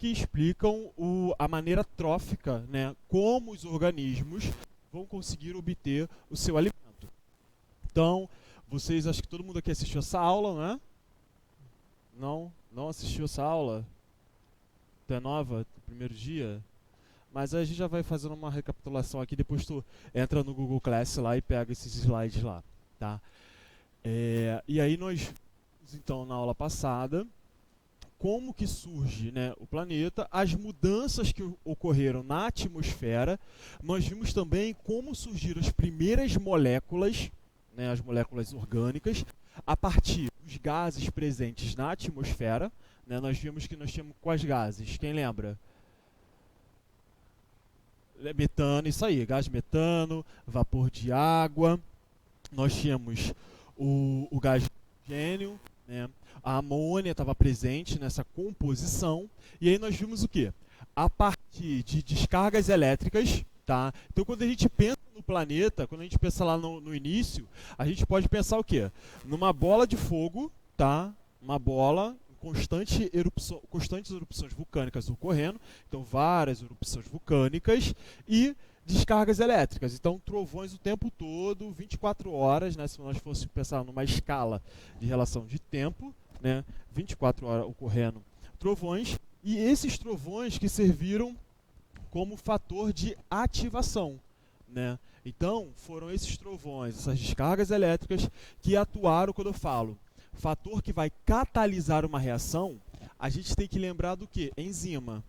que explicam a maneira trófica, né, como os organismos vão conseguir obter o seu alimento. Então, vocês, acho que todo mundo aqui assistiu essa aula, né? Não assistiu essa aula? Tu é nova, no primeiro dia? Mas a gente já vai fazendo uma recapitulação aqui, depois tu entra no Google Class lá e pega esses slides lá, tá? E aí nós, então, na aula passada, como que surge, né, o planeta, as mudanças que ocorreram na atmosfera. Nós vimos também como surgiram as primeiras moléculas, né, as moléculas orgânicas, a partir dos gases presentes na atmosfera. Né, nós vimos que nós tínhamos quais gases? Quem lembra? Metano, isso aí, gás metano, vapor de água. Nós tínhamos o gás hidrogênio, né? A amônia estava presente nessa composição. E aí nós vimos o quê? A partir de descargas elétricas, tá? Então quando a gente pensa no planeta, quando a gente pensa lá no início, a gente pode pensar o quê? Numa bola de fogo, tá? Uma bola, constantes erupções vulcânicas ocorrendo, então várias erupções vulcânicas e descargas elétricas, então trovões o tempo todo, 24 horas, né, se nós fôssemos pensar numa escala de relação de tempo, né, 24 horas ocorrendo trovões, e esses trovões que serviram como fator de ativação, né? Então foram esses trovões, essas descargas elétricas que atuaram. Quando eu falo fator que vai catalisar uma reação, a gente tem que lembrar do que? Enzima.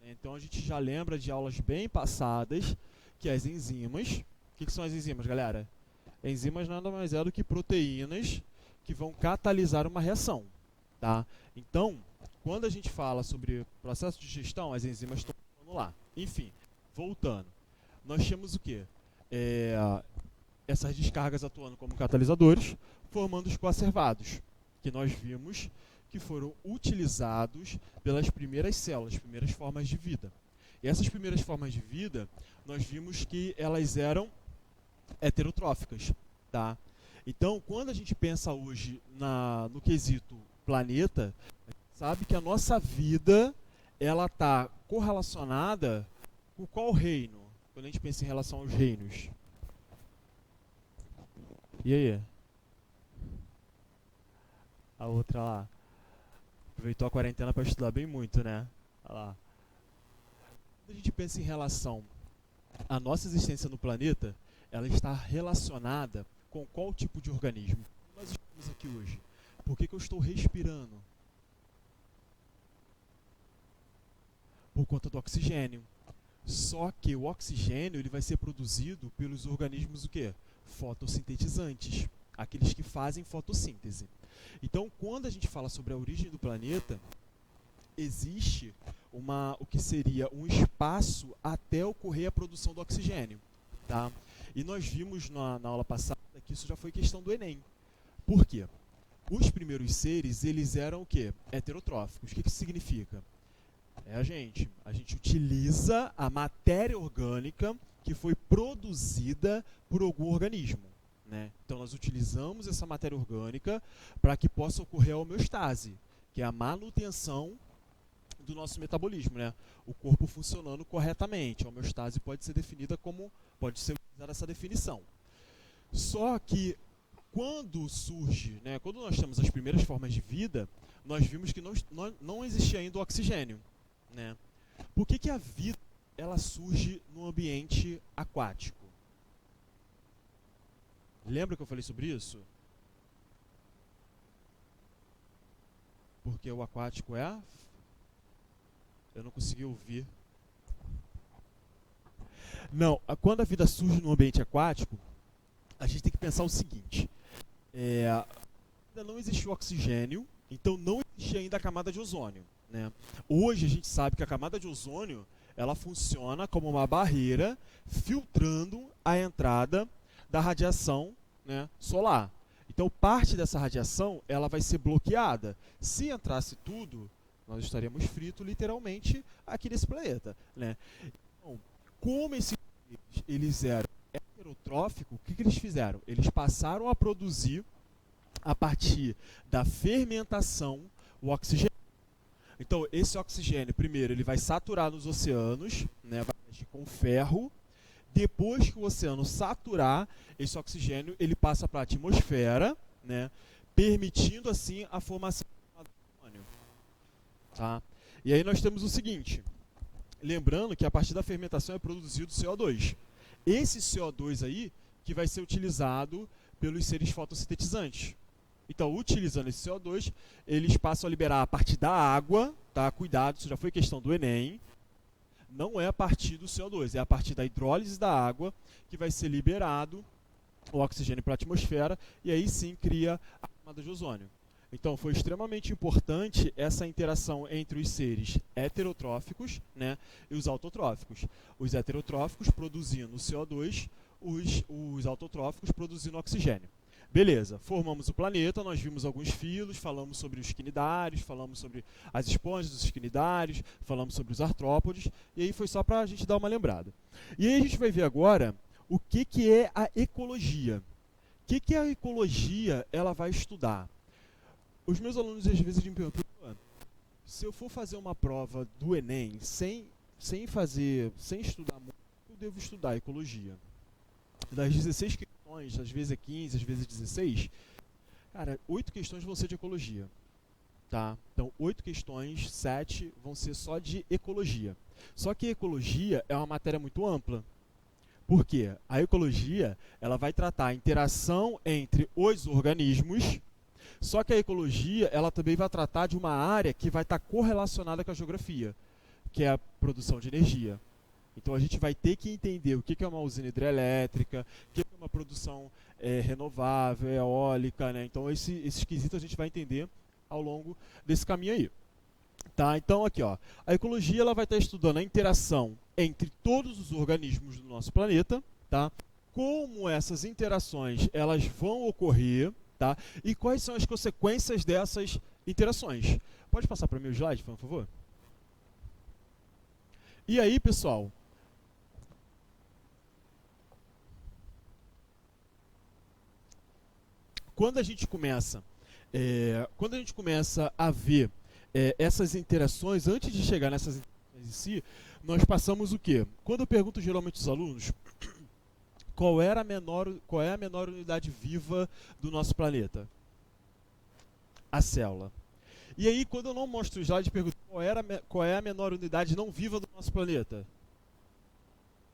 Então a gente já lembra de aulas bem passadas que as enzimas... O que são as enzimas, galera? Enzimas nada mais é do que proteínas que vão catalisar uma reação, tá? Então, quando a gente fala sobre processo de digestão, as enzimas estão lá. Enfim, voltando. Nós temos o quê? Essas descargas atuando como catalisadores, formando os coacervados, que nós vimos que foram utilizados pelas primeiras células, primeiras formas de vida. E essas primeiras formas de vida, nós vimos que elas eram heterotróficas, tá? Então, quando a gente pensa hoje no quesito planeta, a gente sabe que a nossa vida ela está correlacionada com qual reino? Quando a gente pensa em relação aos reinos. E aí? A outra lá. Aproveitou a quarentena para estudar bem muito, né? Olha lá. Quando a gente pensa em relação à nossa existência no planeta, ela está relacionada com qual tipo de organismo? Nós estamos aqui hoje. Por que eu estou respirando? Por conta do oxigênio. Só que o oxigênio ele vai ser produzido pelos organismos o quê? Fotossintetizantes, aqueles que fazem fotossíntese. Então, quando a gente fala sobre a origem do planeta, existe o que seria um espaço até ocorrer a produção do oxigênio, tá? E nós vimos na aula passada que isso já foi questão do Enem. Por quê? Os primeiros seres, eles eram o quê? Heterotróficos. O que isso significa? A gente utiliza a matéria orgânica que foi produzida por algum organismo, né? Então nós utilizamos essa matéria orgânica para que possa ocorrer a homeostase, que é a manutenção do nosso metabolismo, né? O corpo funcionando corretamente. A homeostase pode ser definida como, pode ser utilizada essa definição. Só que quando surge, né, quando nós temos as primeiras formas de vida, nós vimos que não existia ainda o oxigênio, né? Por que a vida ela surge no ambiente aquático? Lembra que eu falei sobre isso? Porque o aquático é... Eu não consegui ouvir. Não, quando a vida surge no ambiente aquático, a gente tem que pensar o seguinte. Ainda não existiu oxigênio, então não existia ainda a camada de ozônio, né? Hoje a gente sabe que a camada de ozônio ela funciona como uma barreira filtrando a entrada da radiação, né, solar. Então parte dessa radiação ela vai ser bloqueada. Se entrasse tudo, nós estaríamos fritos literalmente aqui nesse planeta, né? Então, como eles eram heterotróficos, o que eles fizeram? Eles passaram a produzir, a partir da fermentação, o oxigênio. Então, esse oxigênio, primeiro, ele vai saturar nos oceanos, né, vai agir com ferro. Depois que o oceano saturar, esse oxigênio ele passa para a atmosfera, né, permitindo assim a formação do ozônio. Tá? E aí nós temos o seguinte, lembrando que a partir da fermentação é produzido CO2. Esse CO2 aí que vai ser utilizado pelos seres fotossintetizantes. Então, utilizando esse CO2, eles passam a liberar a partir da água, tá? Cuidado, isso já foi questão do Enem. Não é a partir do CO2, é a partir da hidrólise da água que vai ser liberado o oxigênio para a atmosfera e aí sim cria a camada de ozônio. Então, foi extremamente importante essa interação entre os seres heterotróficos, né, e os autotróficos. Os heterotróficos produzindo CO2, os autotróficos produzindo oxigênio. Beleza, formamos o planeta, nós vimos alguns filos, falamos sobre os quinidários, falamos sobre as esponjas dos quinidários, falamos sobre os artrópodes, e aí foi só para a gente dar uma lembrada. E aí a gente vai ver agora o que é a ecologia. O que a ecologia ela vai estudar? Os meus alunos às vezes me perguntam, se eu for fazer uma prova do Enem sem estudar muito, eu devo estudar ecologia. Das 16 questões, às vezes é 15, às vezes é 16, cara, 8 questões vão ser de ecologia. Tá? Então, 8 questões, 7 vão ser só de ecologia. Só que ecologia é uma matéria muito ampla. Por quê? A ecologia ela vai tratar a interação entre os organismos, só que a ecologia ela também vai tratar de uma área que vai estar correlacionada com a geografia, que é a produção de energia. Então a gente vai ter que entender o que é uma usina hidrelétrica, o que é uma produção renovável, eólica, né? Então esses quesitos a gente vai entender ao longo desse caminho aí. Tá? Então aqui, ó, a ecologia ela vai estar estudando a interação entre todos os organismos do nosso planeta, tá? Como essas interações elas vão ocorrer, tá? E quais são as consequências dessas interações. Pode passar para mim o slide, por favor? E aí, pessoal, quando a gente começa a ver essas interações, antes de chegar nessas interações em si, nós passamos o quê? Quando eu pergunto geralmente aos alunos qual é a menor unidade viva do nosso planeta? A célula. E aí, quando eu não mostro o slide, pergunto qual é a menor unidade não viva do nosso planeta?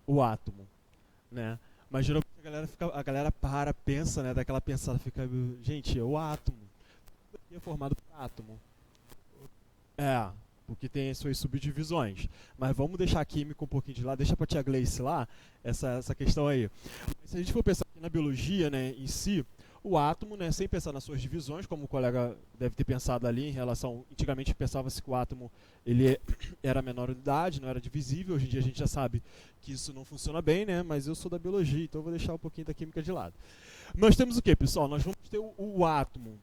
O átomo, né? Mas geralmente a galera pensa, né? Daquela pensada, fica, gente, é o átomo. Tudo aqui é formado por átomo. Porque tem as suas subdivisões. Mas vamos deixar a química um pouquinho de lado, deixa para a tia Gleice lá, essa questão aí. Mas se a gente for pensar aqui na biologia, né, em si, o átomo, né, sem pensar nas suas divisões, como o colega deve ter pensado ali em relação... Antigamente pensava-se que o átomo ele era a menor unidade, não era divisível. Hoje em dia a gente já sabe que isso não funciona bem, né, mas eu sou da biologia, então eu vou deixar um pouquinho da química de lado. Nós temos o que, pessoal? Nós vamos ter o átomo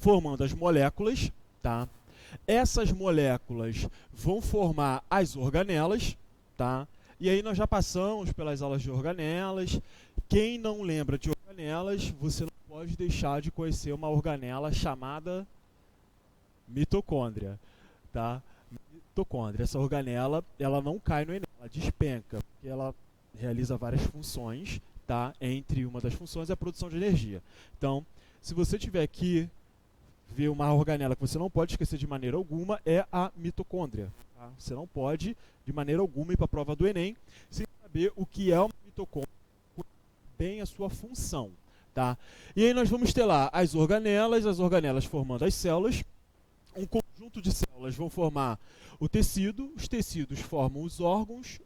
formando as moléculas, tá? Essas moléculas vão formar as organelas, tá? E aí nós já passamos pelas aulas de organelas. Quem não lembra de organelas, você não pode deixar de conhecer uma organela chamada mitocôndria, tá? Mitocôndria. Essa organela, ela não cai no Enem, ela despenca, porque ela realiza várias funções, tá? Entre uma das funções é a produção de energia. Então, se você tiver que ver uma organela que você não pode esquecer de maneira alguma, é a mitocôndria. Tá? Você não pode, de maneira alguma, ir para a prova do Enem sem saber o que é uma mitocôndria, bem a sua função. Tá? E aí nós vamos ter lá as organelas formando as células, um conjunto de células vão formar o tecido, os tecidos formam os órgãos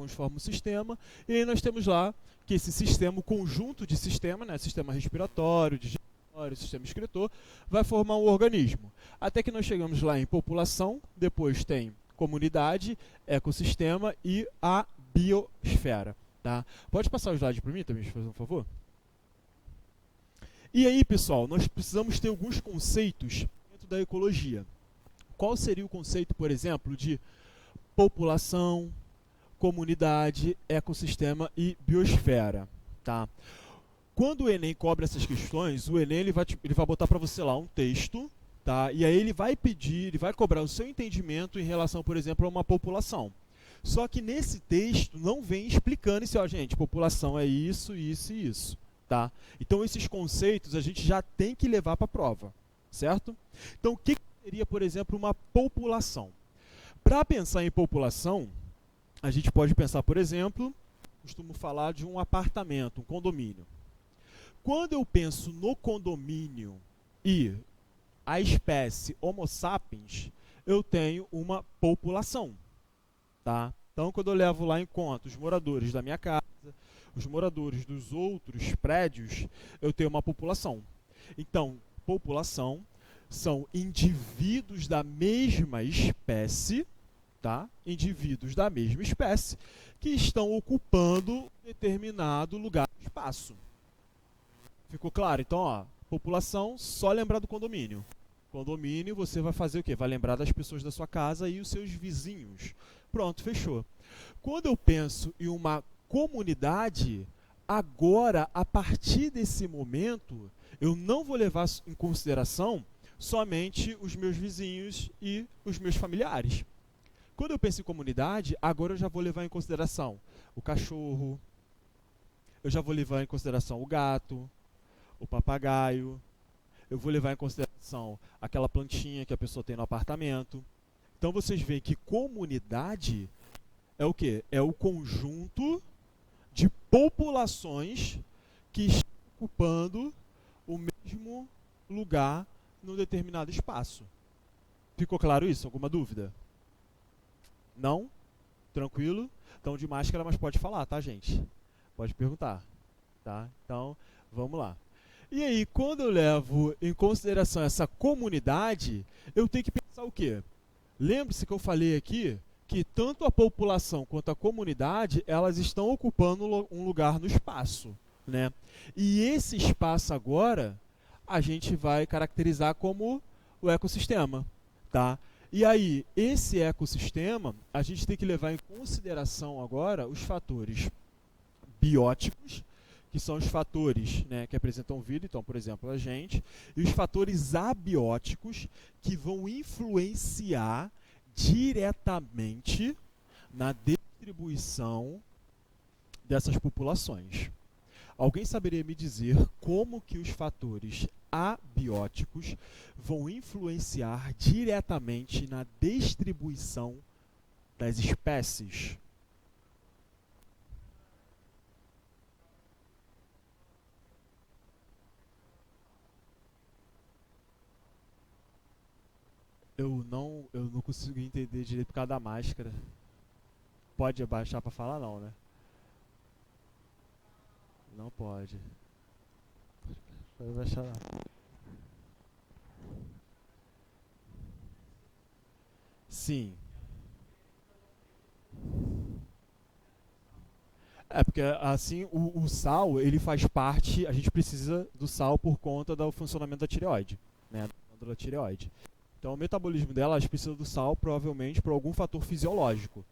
formam o sistema, e aí nós temos lá que esse sistema, o conjunto de sistema, né, sistema respiratório, sistema excretor, vai formar um organismo. Até que nós chegamos lá em população, depois tem comunidade, ecossistema e a biosfera. Tá? Pode passar o slide para mim também, por favor? E aí, pessoal, nós precisamos ter alguns conceitos dentro da ecologia. Qual seria o conceito, por exemplo, de população, comunidade, ecossistema e biosfera? Tá? Quando o Enem cobra essas questões, o Enem ele vai botar para você lá um texto, tá? E aí ele vai pedir, ele vai cobrar o seu entendimento em relação, por exemplo, a uma população. Só que nesse texto não vem explicando isso, ó, gente, população é isso, isso e isso, tá? Então esses conceitos a gente já tem que levar para a prova, certo? Então o que seria, por exemplo, uma população? Para pensar em população, a gente pode pensar, por exemplo, costumo falar de um apartamento, um condomínio. Quando eu penso no condomínio e a espécie Homo sapiens, eu tenho uma população, tá? Então, quando eu levo lá em conta os moradores da minha casa, os moradores dos outros prédios, eu tenho uma população. Então, população são indivíduos da mesma espécie, tá? Indivíduos da mesma espécie que estão ocupando determinado lugar no espaço. Ficou claro? Então, ó, população, só lembrar do condomínio. Condomínio, você vai fazer o quê? Vai lembrar das pessoas da sua casa e os seus vizinhos. Pronto, fechou. Quando eu penso em uma comunidade, agora, a partir desse momento, eu não vou levar em consideração somente os meus vizinhos e os meus familiares. Quando eu penso em comunidade, agora eu já vou levar em consideração o cachorro, eu já vou levar em consideração o gato, o papagaio, eu vou levar em consideração aquela plantinha que a pessoa tem no apartamento. Então vocês veem que comunidade é o quê? É o conjunto de populações que estão ocupando o mesmo lugar num determinado espaço. Ficou claro isso? Alguma dúvida? Não? Tranquilo? Então de máscara, mas pode falar, tá, gente? Pode perguntar, tá? Então, vamos lá. E aí, quando eu levo em consideração essa comunidade, eu tenho que pensar o quê? Lembre-se que eu falei aqui que tanto a população quanto a comunidade, elas estão ocupando um lugar no espaço, né? E esse espaço agora, a gente vai caracterizar como o ecossistema, tá? E aí, esse ecossistema, a gente tem que levar em consideração agora os fatores bióticos, que são os fatores, né, que apresentam vida, então, por exemplo, a gente, e os fatores abióticos, que vão influenciar diretamente na distribuição dessas populações. Alguém saberia me dizer como que os fatores abióticos vão influenciar diretamente na distribuição das espécies? Eu não consigo entender direito por causa da máscara. Pode abaixar para falar não, né? Não pode. Pode abaixar lá. Sim. É, porque assim o sal, ele faz parte, a gente precisa do sal por conta do funcionamento da tireoide, né? Da glândula tireoide. Então o metabolismo dela, elas precisam do sal provavelmente por algum fator fisiológico.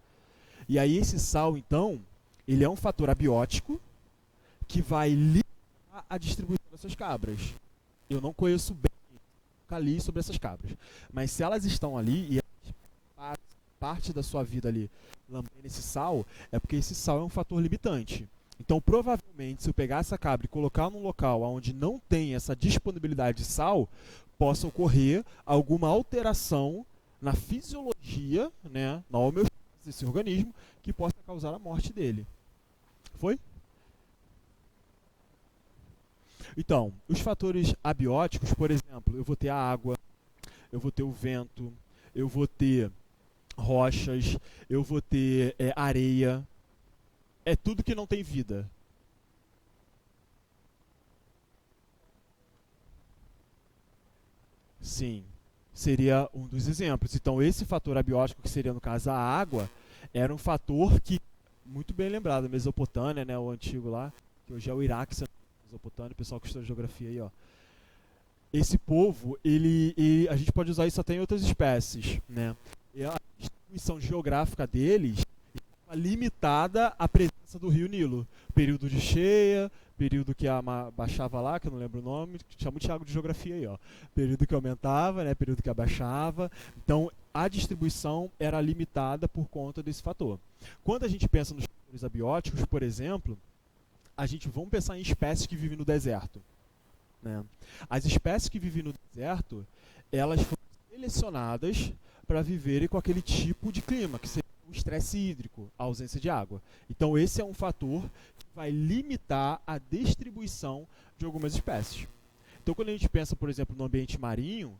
E aí esse sal, então, ele é um fator abiótico que vai limitar a distribuição dessas cabras. Eu não conheço bem, nunca li sobre essas cabras. Mas se elas estão ali e elas passam parte da sua vida ali lambendo esse sal, é porque esse sal é um fator limitante. Então, provavelmente, se eu pegar essa cabra e colocar num local onde não tem essa disponibilidade de sal, possa ocorrer alguma alteração na fisiologia, né, na homeostase desse organismo, que possa causar a morte dele. Foi? Então, os fatores abióticos, por exemplo, eu vou ter a água, eu vou ter o vento, eu vou ter rochas, eu vou ter areia. É tudo que não tem vida. Sim, seria um dos exemplos. Então, esse fator abiótico, que seria no caso a água, era um fator que, muito bem lembrado, a Mesopotâmia, né, o antigo lá, que hoje é o Iraque, Mesopotâmia, o pessoal que estuda geografia aí, ó. Esse povo, a gente pode usar isso até em outras espécies, né? E a distribuição geográfica deles estava limitada à presença do rio Nilo. Período de cheia, período que baixava lá, que eu não lembro o nome, chama o Thiago de geografia aí, ó. Período que aumentava, né, período que abaixava. Então, a distribuição era limitada por conta desse fator. Quando a gente pensa nos fatores abióticos, por exemplo, vamos pensar em espécies que vivem no deserto, né? As espécies que vivem no deserto, elas foram selecionadas para viverem com aquele tipo de clima, que seria o estresse hídrico, a ausência de água. Então esse é um fator que vai limitar a distribuição de algumas espécies. Então quando a gente pensa, por exemplo, no ambiente marinho,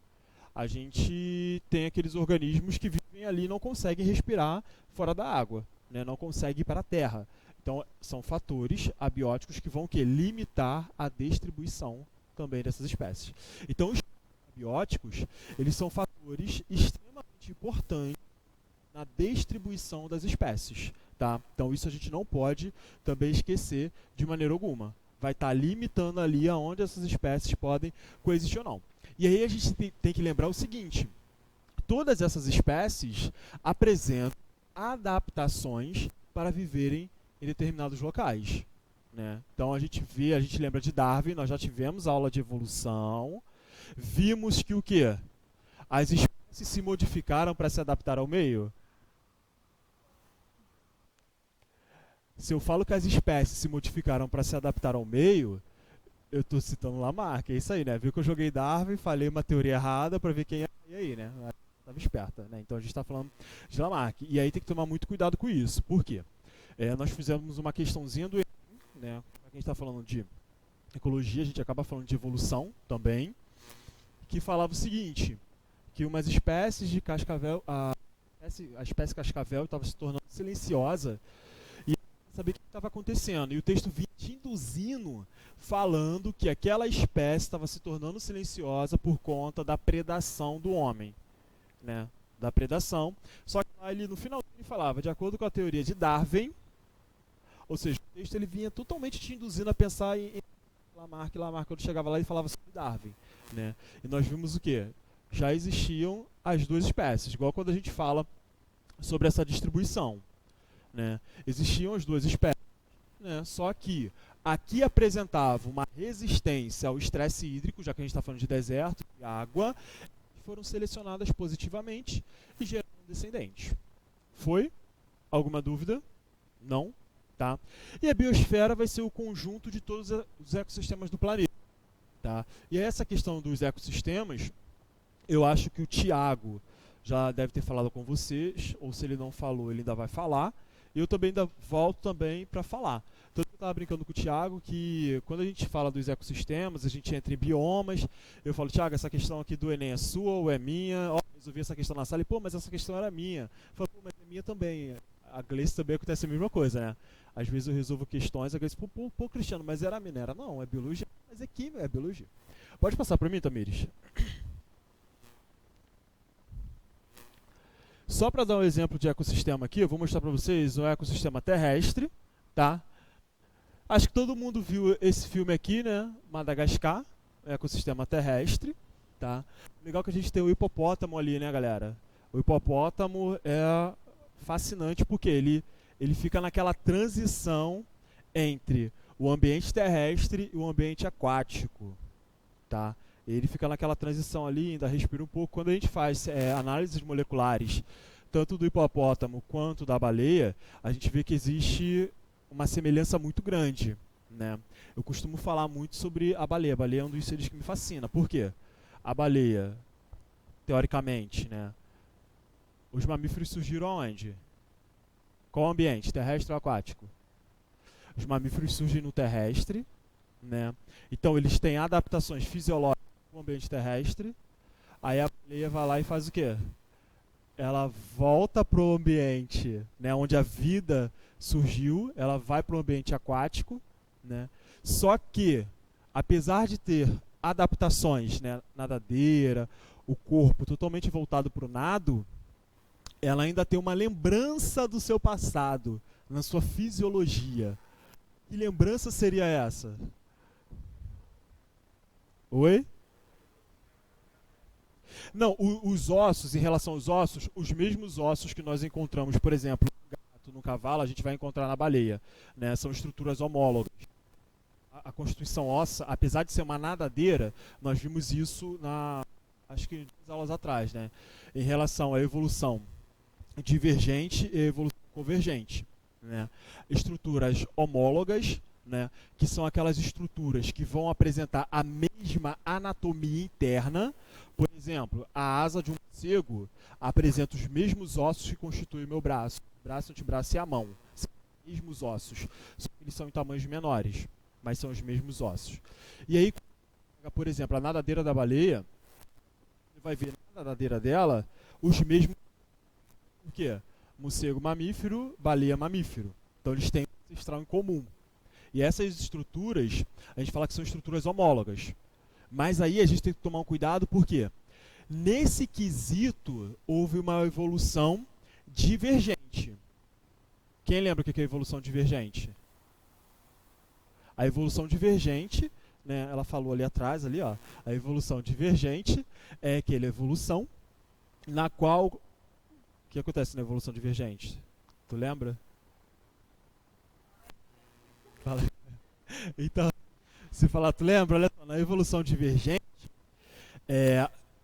a gente tem aqueles organismos que vivem ali e não conseguem respirar fora da água, né? Não conseguem ir para a terra. Então são fatores abióticos que vão limitar a distribuição também dessas espécies. Então os abióticos, eles são fatores extremamente importantes na distribuição das espécies, tá? Então isso a gente não pode também esquecer de maneira alguma. Vai estar limitando ali aonde essas espécies podem coexistir ou não. E aí a gente tem que lembrar o seguinte: todas essas espécies apresentam adaptações para viverem em determinados locais, né? Então a gente lembra de Darwin, nós já tivemos aula de evolução, vimos que o quê? As espécies se modificaram para se adaptar ao meio. Se eu falo que as espécies se modificaram para se adaptar ao meio, eu estou citando Lamarck, é isso aí, né? Viu que eu joguei Darwin, falei uma teoria errada para ver quem ia aí, né? Estava esperta, né? Então a gente está falando de Lamarck. E aí tem que tomar muito cuidado com isso. Por quê? Nós fizemos uma questãozinha do Enem, né? A gente está falando de ecologia, a gente acaba falando de evolução também, que falava o seguinte, que umas espécies de cascavel, a espécie cascavel estava se tornando silenciosa e saber o que estava acontecendo. E o texto vinha te induzindo, falando que aquela espécie estava se tornando silenciosa por conta da predação do homem, né? Da predação. Só que ali no final ele falava, de acordo com a teoria de Darwin, ou seja, o texto ele vinha totalmente te induzindo a pensar em Lamarck, quando chegava lá e falava sobre Darwin, né? E nós vimos o quê? Já existiam as duas espécies, igual quando a gente fala sobre essa distribuição, né? Existiam as duas espécies, né? Só que aqui apresentava uma resistência ao estresse hídrico, já que a gente está falando de deserto, de água, foram selecionadas positivamente e geraram descendentes. Foi? Alguma dúvida? Não? Tá? E a biosfera vai ser o conjunto de todos os ecossistemas do planeta. Tá? E essa questão dos ecossistemas, eu acho que o Tiago já deve ter falado com vocês, ou se ele não falou, ele ainda vai falar. E eu também ainda volto também para falar. Então eu estava brincando com o Tiago que quando a gente fala dos ecossistemas, a gente entra em biomas. Eu falo, Tiago, essa questão aqui do Enem é sua ou é minha? Ó, resolvi essa questão na sala e, pô, mas essa questão era minha. Eu falo, pô, mas é minha também. A Gleice também acontece a mesma coisa, né? Às vezes eu resolvo questões, a Gleice, pô, Cristiano, mas era minera. Não, é biologia, mas é química, é biologia. Pode passar para mim, Tamires? Só para dar um exemplo de ecossistema aqui, eu vou mostrar para vocês o ecossistema terrestre, tá? Acho que todo mundo viu esse filme aqui, né? Madagascar, ecossistema terrestre, tá? Legal que a gente tem o hipopótamo ali, né, galera? O hipopótamo é fascinante porque ele fica naquela transição entre o ambiente terrestre e o ambiente aquático, tá? Ele fica naquela transição ali, ainda respira um pouco. Quando a gente faz análises moleculares, tanto do hipopótamo quanto da baleia, a gente vê que existe uma semelhança muito grande, né? Eu costumo falar muito sobre a baleia. A baleia é um dos seres que me fascina. Por quê? A baleia, teoricamente, né? Os mamíferos surgiram onde? Qual ambiente? Terrestre ou aquático? Os mamíferos surgem no terrestre, né? Então eles têm adaptações fisiológicas no ambiente terrestre. Aí a baleia vai lá e faz o quê? Ela volta para o ambiente, né, onde a vida surgiu, ela vai para o ambiente aquático, né? Só que, apesar de ter adaptações, né, nadadeira, o corpo totalmente voltado para o nado, ela ainda tem uma lembrança do seu passado, na sua fisiologia. Que lembrança seria essa? Oi? Não, os ossos, em relação aos ossos, os mesmos ossos que nós encontramos, por exemplo, no gato, no cavalo, a gente vai encontrar na baleia, né? São estruturas homólogas. A constituição óssea, apesar de ser uma nadadeira, nós vimos isso acho que 2 aulas atrás, né? Em relação à evolução divergente e evolução convergente, né? Estruturas homólogas, né? Que são aquelas estruturas que vão apresentar a mesma anatomia interna. Por exemplo, a asa de um morcego apresenta os mesmos ossos que constituem o meu braço, antebraço e a mão. São os mesmos ossos, só que eles são em tamanhos menores, mas são os mesmos ossos. E aí, por exemplo, a nadadeira da baleia, você vai ver na nadadeira dela os mesmos. Por quê? Morcego mamífero, baleia mamífero. Então eles têm um ancestral em comum. E essas estruturas, a gente fala que são estruturas homólogas. Mas aí a gente tem que tomar um cuidado, porque nesse quesito houve uma evolução divergente. Quem lembra o que é a evolução divergente? A evolução divergente, né, ela falou ali atrás, ali, ó, a evolução divergente é aquela evolução na qual... O que acontece na evolução divergente? Tu lembra? Fala. Então, se falar, tu lembra? Olha só, na evolução divergente,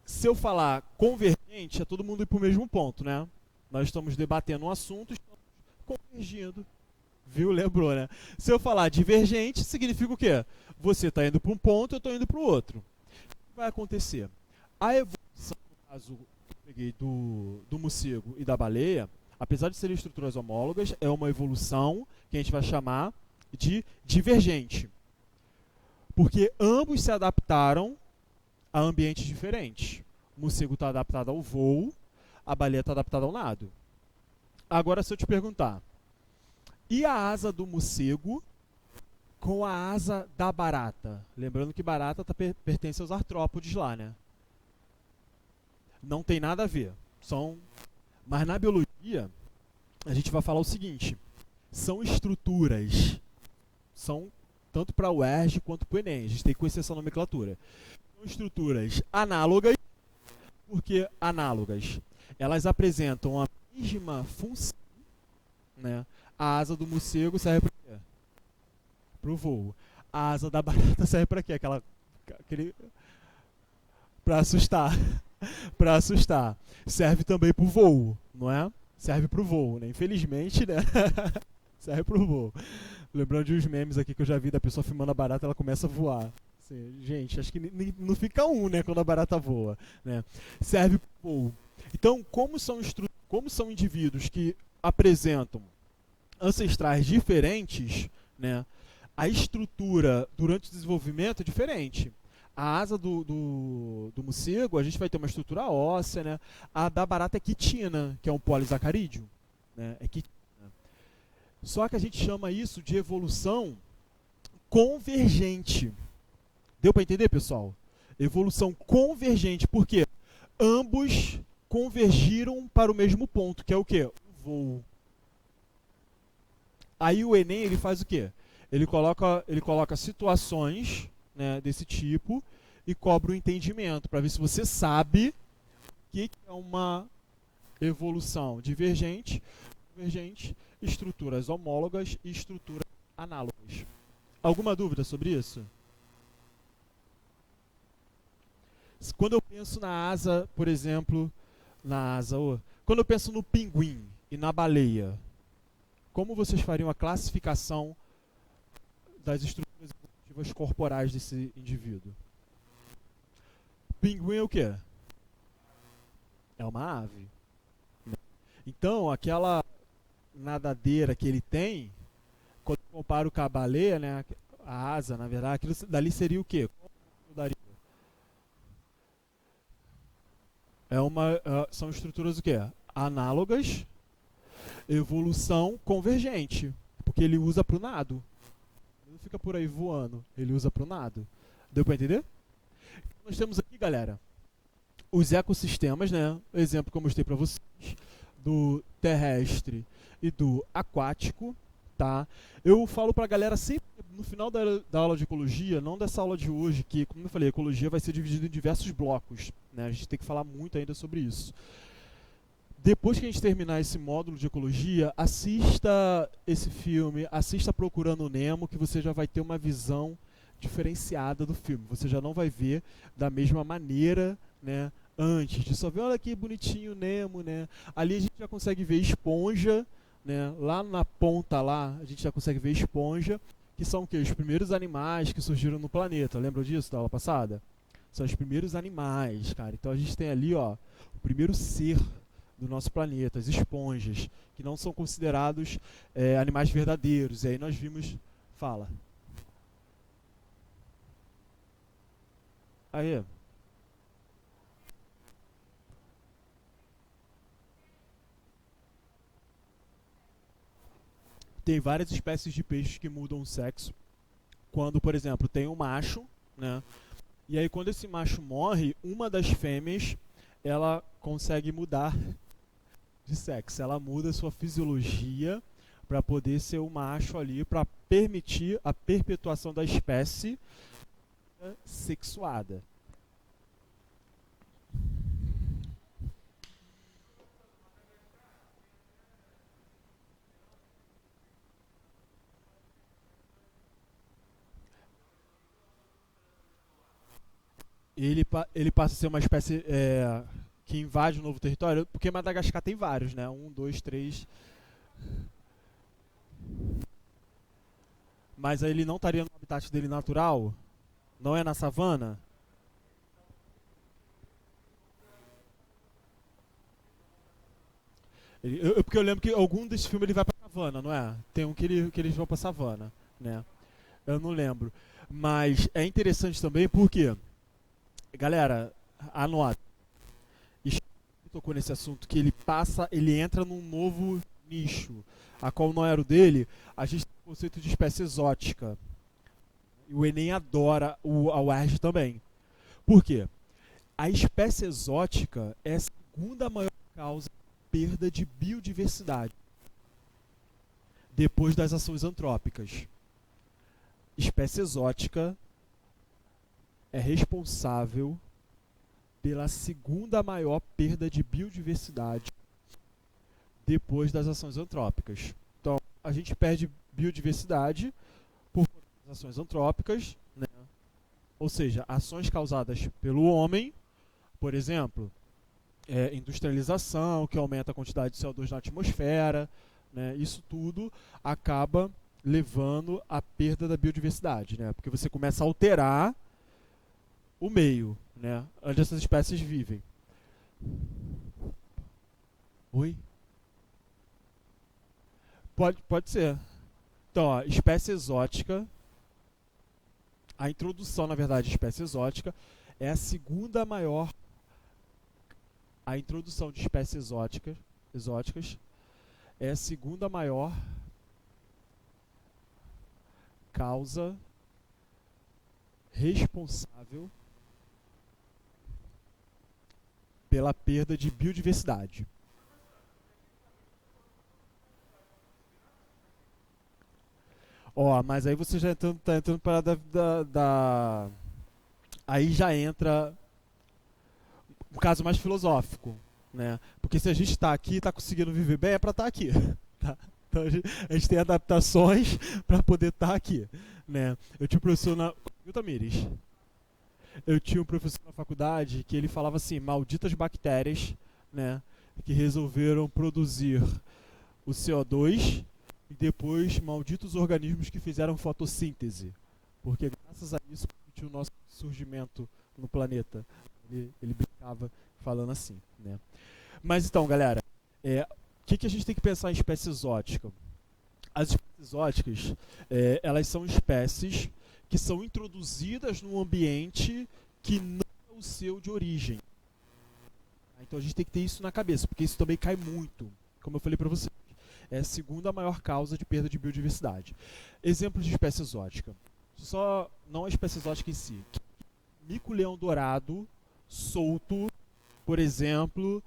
se eu falar convergente, é todo mundo ir para o mesmo ponto, né? Nós estamos debatendo um assunto, estamos convergindo. Viu? Lembrou, né? Se eu falar divergente, significa o quê? Você está indo para um ponto, eu estou indo para o outro. O que vai acontecer? A evolução, no caso que eu peguei do morcego e da baleia, apesar de serem estruturas homólogas, é uma evolução que a gente vai chamar de divergente. Porque ambos se adaptaram a ambientes diferentes. O morcego está adaptado ao voo, a baleia está adaptada ao nado. Agora, se eu te perguntar, e a asa do morcego com a asa da barata? Lembrando que barata pertence aos artrópodes lá, né? Não tem nada a ver. Mas na biologia, a gente vai falar o seguinte: são estruturas, são tanto para o UERJ quanto para o Enem, a gente tem que conhecer essa nomenclatura. São estruturas análogas, porque análogas, elas apresentam a mesma função, né? A asa do morcego serve para quê? Para o voo. A asa da barata serve para quê? Para assustar. Para assustar. Serve também para o voo, não é? Serve para o voo, né? Infelizmente, né? Serve para o voo. Lembrando de uns memes aqui que eu já vi da pessoa filmando a barata, ela começa a voar. Assim, gente, acho que não fica né, quando a barata voa, né? Serve para o voo. Então, como são indivíduos que apresentam ancestrais diferentes, né, a estrutura durante o desenvolvimento é diferente. A asa do morcego, a gente vai ter uma estrutura óssea, né? A da barata é quitina, que é um polissacarídeo, né? É quitina. Só que a gente chama isso de evolução convergente. Deu para entender, pessoal? Evolução convergente, porque ambos convergiram para o mesmo ponto, que é o quê? O voo. Aí o Enem, ele faz o quê? Ele coloca situações, né, desse tipo e cobra o entendimento, para ver se você sabe o que é uma evolução divergente, convergente, estruturas homólogas e estruturas análogas. Alguma dúvida sobre isso? Quando eu penso na asa, por exemplo, quando eu penso no pinguim e na baleia, como vocês fariam a classificação das estruturas evolutivas corporais desse indivíduo? Pinguim é o quê? É uma ave. Então, aquela nadadeira que ele tem, quando eu comparo com a baleia, né, a asa, na verdade, aquilo dali seria o quê? Como eu daria? São estruturas o quê? Análogas, evolução convergente, porque ele usa para o nado. Ele não fica por aí voando, ele usa para o nado. Deu para entender? Nós temos aqui, galera, os ecossistemas, né? O exemplo que eu mostrei para vocês, do terrestre e do aquático, tá? Eu falo para a galera sempre no final da aula de ecologia, não dessa aula de hoje, que, como eu falei, a ecologia vai ser dividida em diversos blocos, né? A gente tem que falar muito ainda sobre isso. Depois que a gente terminar esse módulo de ecologia, assista esse filme, assista Procurando Nemo, que você já vai ter uma visão diferenciada do filme. Você já não vai ver da mesma maneira, né? Antes de só ver, olha que bonitinho o Nemo, né? Ali a gente já consegue ver esponja, né? Lá na ponta lá, a gente já consegue ver esponja, que são o quê? Os primeiros animais que surgiram no planeta. Lembram disso da aula passada? São os primeiros animais, cara. Então a gente tem ali, ó, o primeiro ser do nosso planeta, as esponjas, que não são considerados animais verdadeiros. E aí nós vimos. Fala. Aí. Tem várias espécies de peixes que mudam o sexo. Quando, por exemplo, tem um macho, né? E aí quando esse macho morre, uma das fêmeas, ela consegue mudar de sexo. Ela muda sua fisiologia para poder ser o macho ali, para permitir a perpetuação da espécie sexuada. Ele passa a ser uma espécie que invade um novo território, porque Madagascar tem vários, né? Um, dois, três. Mas aí ele não estaria no habitat dele natural? Não é na savana? Porque eu lembro que algum desse filme ele vai pra savana, não é? Tem um que eles vão pra savana, né? Eu não lembro. Mas é interessante também porque, galera, anota. Ele tocou nesse assunto que ele entra num novo nicho, a qual não era o dele. A gente tem o conceito de espécie exótica. E o Enem adora, a UERJ também. Por quê? A espécie exótica é a segunda maior causa de perda de biodiversidade depois das ações antrópicas. Espécie exótica é responsável pela segunda maior perda de biodiversidade depois das ações antrópicas. Então, a gente perde biodiversidade por ações antrópicas, né? Ou seja, ações causadas pelo homem, por exemplo, industrialização, que aumenta a quantidade de CO2 na atmosfera, né? Isso tudo acaba levando à perda da biodiversidade, né? Porque você começa a alterar o meio, né? Onde essas espécies vivem. Oi? Pode ser. Então, ó, espécie exótica, a introdução, na verdade, de espécie exótica é a segunda maior. A introdução de espécies exóticas é a segunda maior causa responsável pela perda de biodiversidade. Ó, mas aí você já tá entrando para aí já entra um caso mais filosófico, né? Porque se a gente está aqui e está conseguindo viver bem, é para estar aqui. Tá? Então a gente tem adaptações para poder estar aqui, né? Eu tinha um professor na... Viu, Tamires? Eu tinha um professor na faculdade que ele falava assim, malditas bactérias, né? Que resolveram produzir o CO2 e depois malditos organismos que fizeram fotossíntese. Porque graças a isso permitiu o nosso surgimento no planeta. Ele brincava falando assim, né? Mas então, galera, que a gente tem que pensar em espécie exótica? As espécies exóticas, elas são espécies que são introduzidas num ambiente que não é o seu de origem. Então a gente tem que ter isso na cabeça, porque isso também cai muito. Como eu falei para vocês, é a segunda maior causa de perda de biodiversidade. Exemplos de espécie exótica. Só não a espécie exótica em si. Mico-leão dourado solto, por exemplo,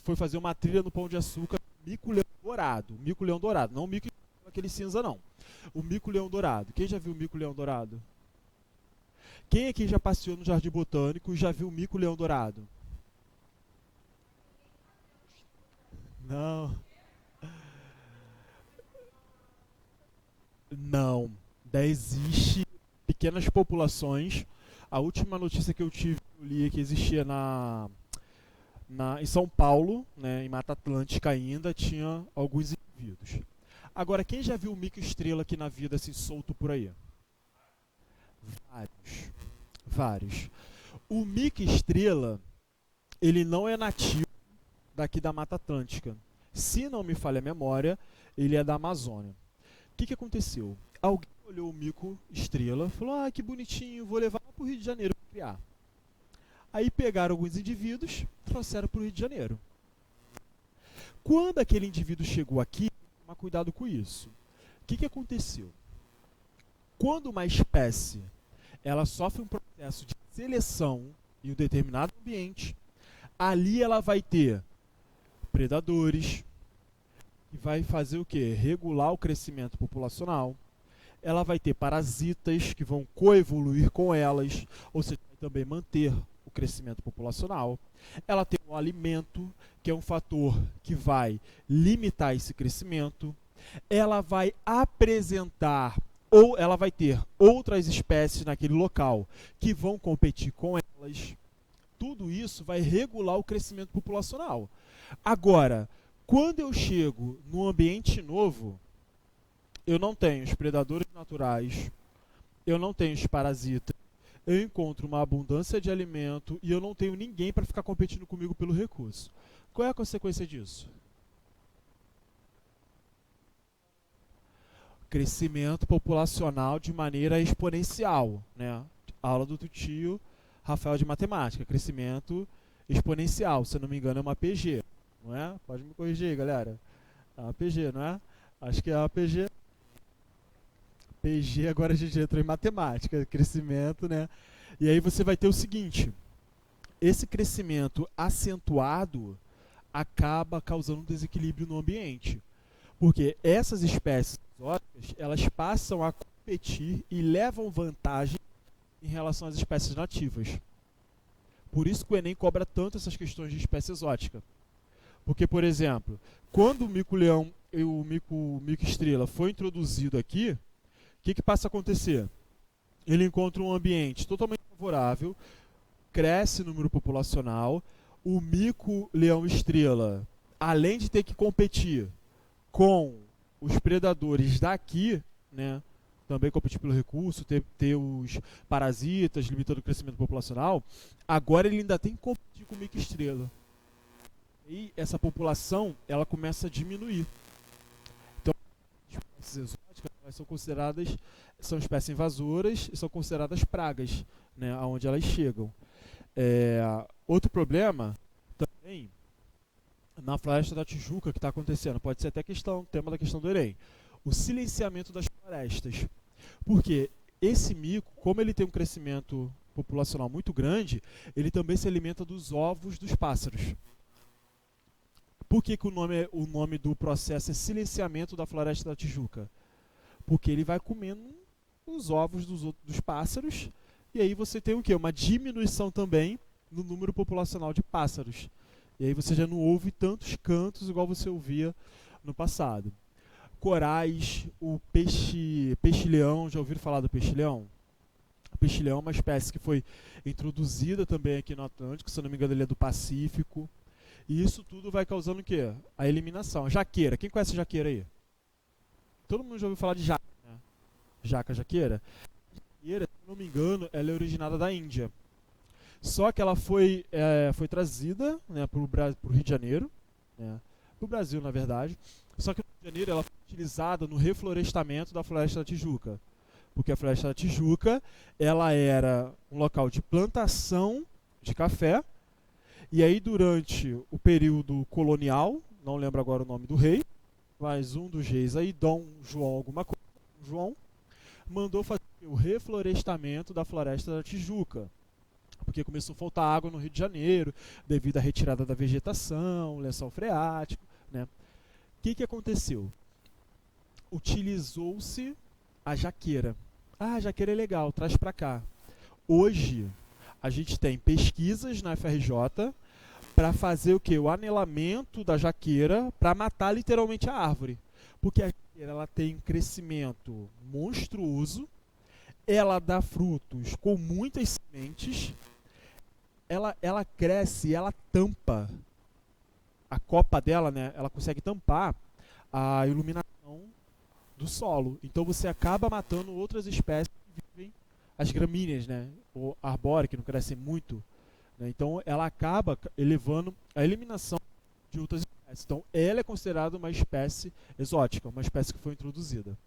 foi fazer uma trilha no Pão de Açúcar, mico-leão dourado, não o mico aquele cinza não. O mico-leão dourado. Quem já viu o mico-leão dourado? Quem aqui já passeou no Jardim Botânico e já viu o mico-leão dourado? Não, não. Existe pequenas populações. A última notícia que eu tive, eu li é que existia em São Paulo, né, em Mata Atlântica ainda, tinha alguns indivíduos. Agora, quem já viu o mico estrela aqui na vida, assim, solto por aí? Vários. Vários. O mico estrela, ele não é nativo daqui da Mata Atlântica. Se não me falha a memória, ele é da Amazônia. O que aconteceu? Alguém olhou o mico estrela, falou: ah, que bonitinho, vou levar para o Rio de Janeiro para criar. Aí pegaram alguns indivíduos, trouxeram para o Rio de Janeiro. Quando aquele indivíduo chegou aqui, tomar cuidado com isso. O que aconteceu? Quando uma espécie ela sofre um processo de seleção em um determinado ambiente, ali ela vai ter predadores, que vai fazer o quê? Regular o crescimento populacional. Ela vai ter parasitas que vão coevoluir com elas, ou seja, vai também manter o crescimento populacional. Ela tem o alimento, que é um fator que vai limitar esse crescimento. Ela vai apresentar ou ela vai ter outras espécies naquele local que vão competir com elas. Tudo isso vai regular o crescimento populacional. Agora, quando eu chego num ambiente novo, eu não tenho os predadores naturais, eu não tenho os parasitas, eu encontro uma abundância de alimento e eu não tenho ninguém para ficar competindo comigo pelo recurso. Qual é a consequência disso? Crescimento populacional de maneira exponencial, né? Aula do tio Rafael de matemática, crescimento exponencial, se eu não me engano é uma PG, não é? Pode me corrigir aí, galera. É uma PG, não é? Acho que é uma PG. PG, agora a gente entrou em matemática, crescimento, né? E aí você vai ter o seguinte: esse crescimento acentuado acaba causando um desequilíbrio no ambiente. Porque essas espécies exóticas, elas passam a competir e levam vantagem em relação às espécies nativas. Por isso que o Enem cobra tanto essas questões de espécie exótica. Porque, por exemplo, quando o mico-leão e o mico-estrela foi introduzido aqui, o que passa a acontecer? Ele encontra um ambiente totalmente favorável, cresce o número populacional, o mico-leão-estrela, além de ter que competir com os predadores daqui, né, também competir pelo recurso, ter os parasitas, limitando o crescimento populacional, agora ele ainda tem que competir com o mico-estrela. E essa população, ela começa a diminuir. Então, as espécies exóticas, elas são espécies invasoras e são consideradas pragas, né, aonde elas chegam. Outro problema também na Floresta da Tijuca que está acontecendo, pode ser até tema da questão do Enem, o silenciamento das florestas. Porque esse mico, como ele tem um crescimento populacional muito grande, ele também se alimenta dos ovos dos pássaros. Por que o nome do processo é silenciamento da Floresta da Tijuca? Porque ele vai comendo os ovos dos pássaros, e aí você tem o quê? Uma diminuição também no número populacional de pássaros. E aí você já não ouve tantos cantos igual você ouvia no passado. Corais, o peixe-leão, já ouviram falar do peixe-leão? O peixe-leão é uma espécie que foi introduzida também aqui no Atlântico, se eu não me engano ele é do Pacífico. E isso tudo vai causando o quê? A eliminação. A jaqueira, quem conhece a jaqueira aí? Todo mundo já ouviu falar de jaca, né? Jaqueira. A jaqueira, se eu não me engano, ela é originada da Índia. Só que ela foi trazida, né, para o Rio de Janeiro, né, para o Brasil, na verdade. Só que no Rio de Janeiro ela foi utilizada no reflorestamento da Floresta da Tijuca. Porque a Floresta da Tijuca ela era um local de plantação de café. E aí, durante o período colonial, não lembro agora o nome do rei, mas um dos reis aí, Dom João alguma coisa, João, mandou fazer o reflorestamento da Floresta da Tijuca. Porque começou a faltar água no Rio de Janeiro, devido à retirada da vegetação, lençol freático, né? O que aconteceu? Utilizou-se a jaqueira. Ah, a jaqueira é legal, traz para cá. Hoje, a gente tem pesquisas na FRJ para fazer o que? O anelamento da jaqueira para matar literalmente a árvore. Porque a jaqueira ela tem um crescimento monstruoso, ela dá frutos com muitas sementes, ela cresce, ela tampa a copa dela, né? Ela consegue tampar a iluminação do solo. Então você acaba matando outras espécies que vivem, as gramíneas, né? Ou arbóreas, que não crescem muito, né? Então ela acaba elevando a eliminação de outras espécies. Então ela é considerada uma espécie exótica, uma espécie que foi introduzida.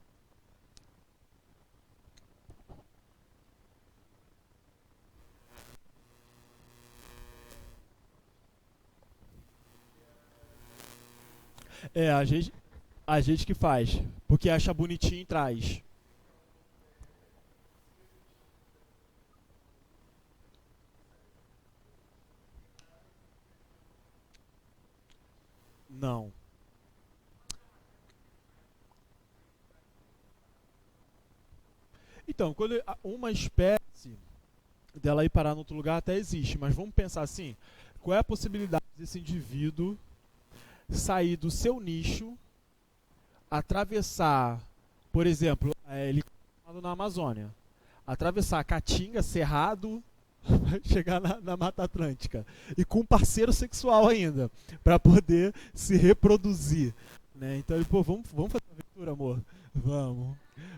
É, a gente que faz, porque acha bonitinho e traz. Não. Então, quando uma espécie dela ir parar em outro lugar até existe, mas vamos pensar assim, qual é a possibilidade desse indivíduo sair do seu nicho, atravessar, por exemplo, ele na Amazônia, atravessar a Caatinga, Cerrado, chegar na Mata Atlântica e com um parceiro sexual ainda, para poder se reproduzir, né? Então ele, pô, vamos fazer uma aventura, amor?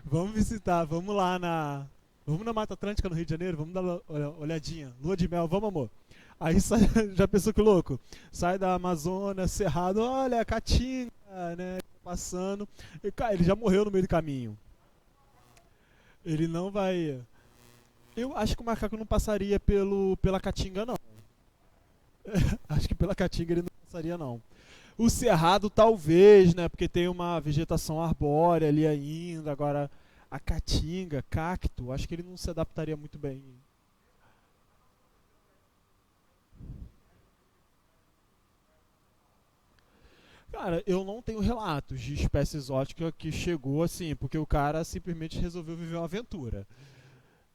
Vamos visitar, vamos na Mata Atlântica no Rio de Janeiro, vamos dar uma olhadinha, lua de mel, vamos, amor? Aí sai, já pensou que louco? Sai da Amazônia, Cerrado, olha a Caatinga, né? Passando, e, cara, ele já morreu no meio do caminho. Ele não vai. Eu acho que o macaco não passaria pela Caatinga, não. Acho que pela Caatinga ele não passaria, não. O Cerrado, talvez, né? Porque tem uma vegetação arbórea ali ainda. Agora, a Caatinga, cacto, acho que ele não se adaptaria muito bem. Cara, eu não tenho relatos de espécie exótica que chegou assim, porque o cara simplesmente resolveu viver uma aventura.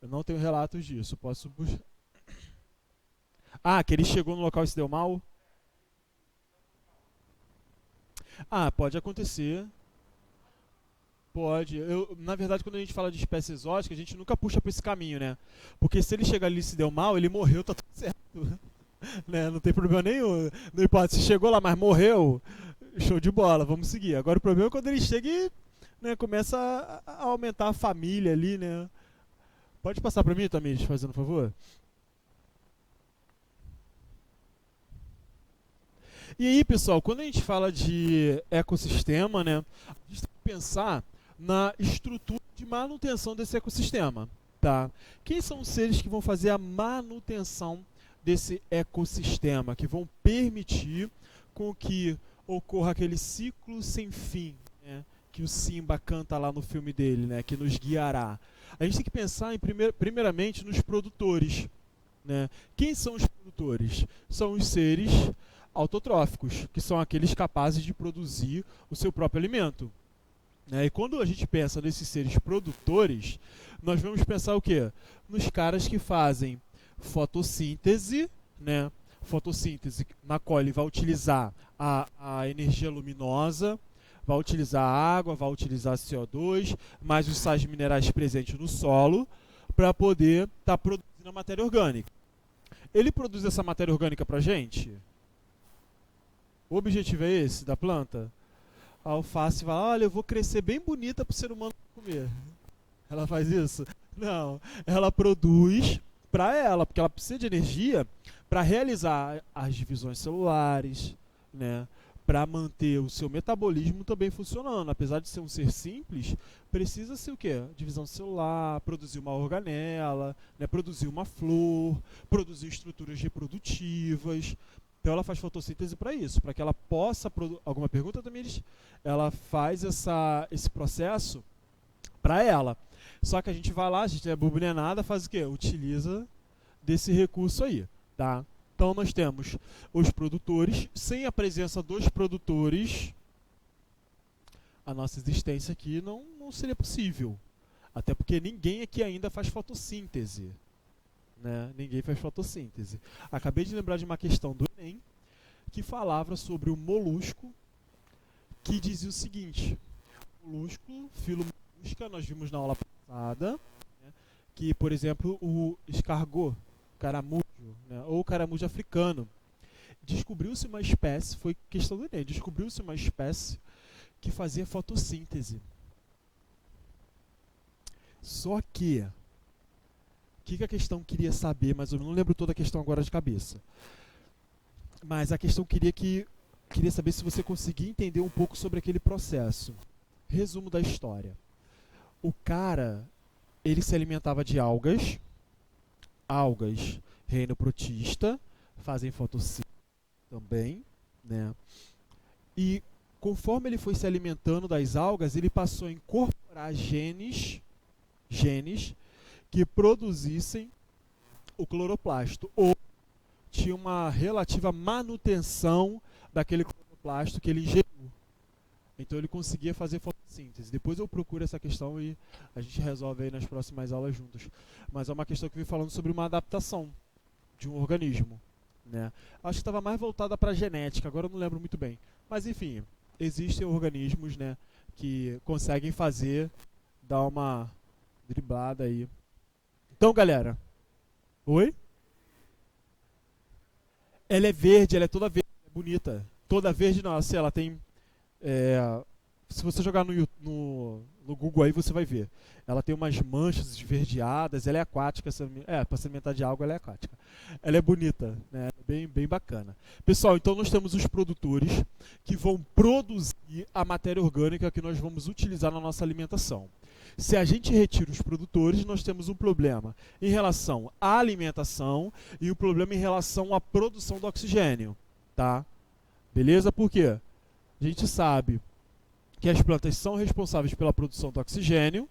Eu não tenho relatos disso. Posso buscar. Ah, que ele chegou no local e se deu mal? Ah, pode acontecer. Pode. Na verdade, quando a gente fala de espécie exótica, a gente nunca puxa por esse caminho, né? Porque se ele chegar ali e se deu mal, ele morreu, tá tudo certo. Né? Não tem problema nenhum. Não importa se chegou lá, mas morreu, show de bola, vamos seguir. Agora o problema é quando ele chega e, né, começa a aumentar a família ali, né? Pode passar pra mim, Tamires, fazendo um favor? E aí, pessoal, quando a gente fala de ecossistema, né, a gente tem que pensar na estrutura de manutenção desse ecossistema, tá? Quem são os seres que vão fazer a manutenção desse ecossistema, que vão permitir com que ocorra aquele ciclo sem fim, né, que o Simba canta lá no filme dele, né, que nos guiará? A gente tem que pensar primeiramente nos produtores, né? Quem são os produtores? São os seres autotróficos, que são aqueles capazes de produzir o seu próprio alimento, né? E quando a gente pensa nesses seres produtores, nós vamos pensar o quê? Nos caras que fazem fotossíntese, né? Fotossíntese na qual ele vai utilizar a energia luminosa, vai utilizar a água, vai utilizar CO2, mais os sais minerais presentes no solo, para poder estar produzindo a matéria orgânica. Ele produz essa matéria orgânica para a gente? O objetivo é esse da planta? A alface vai, olha, eu vou crescer bem bonita para o ser humano comer. Ela faz isso? Não. Ela produz para ela, porque ela precisa de energia para realizar as divisões celulares, né? Para manter o seu metabolismo também funcionando. Apesar de ser um ser simples, precisa ser o quê? Divisão celular, produzir uma organela, né? Produzir uma flor, produzir estruturas reprodutivas. Então ela faz fotossíntese para isso, para que ela possa produzir. Alguma pergunta, Tamires? Ela faz esse processo para ela. Só que a gente vai lá, a gente é bobo nem nada, faz o quê? Utiliza desse recurso aí, tá? Então nós temos os produtores. Sem a presença dos produtores, a nossa existência aqui não seria possível. Até porque ninguém aqui ainda faz fotossíntese, né? Ninguém faz fotossíntese. Acabei de lembrar de uma questão do Enem, que falava sobre o molusco, que dizia o seguinte: molusco, filo molusca, nós vimos na aula passada, né, que, por exemplo, o escargot, caramujo, né, ou caramujo africano, descobriu-se uma espécie, foi questão do Enem, descobriu-se uma espécie que fazia fotossíntese. Só que, o que a questão queria saber, mas eu não lembro toda a questão agora de cabeça. Mas a questão queria saber se você conseguia entender um pouco sobre aquele processo. Resumo da história. O cara, ele se alimentava de algas, reino protista, fazem fotossíntese também, né? E conforme ele foi se alimentando das algas, ele passou a incorporar genes que produzissem o cloroplasto, ou tinha uma relativa manutenção daquele cloroplasto que ele ingeriu. Então ele conseguia fazer fotossíntese. Depois eu procuro essa questão e a gente resolve aí nas próximas aulas juntos. Mas é uma questão que eu vim falando sobre uma adaptação de um organismo, né? Acho que estava mais voltada para a genética, agora eu não lembro muito bem. Mas enfim, existem organismos, né, que conseguem dar uma driblada aí. Então, galera, oi? Ela é verde, ela é toda verde, é bonita. Toda verde não, assim, ela tem... se você jogar no Google aí, você vai ver. Ela tem umas manchas esverdeadas, ela é aquática. Para se alimentar de algo, ela é aquática. Ela é bonita, né? Bem bacana. Pessoal, então nós temos os produtores que vão produzir a matéria orgânica que nós vamos utilizar na nossa alimentação. Se a gente retira os produtores, nós temos um problema em relação à alimentação e um problema em relação à produção do oxigênio, tá? Beleza? Por quê? A gente sabe que as plantas são responsáveis pela produção do oxigênio,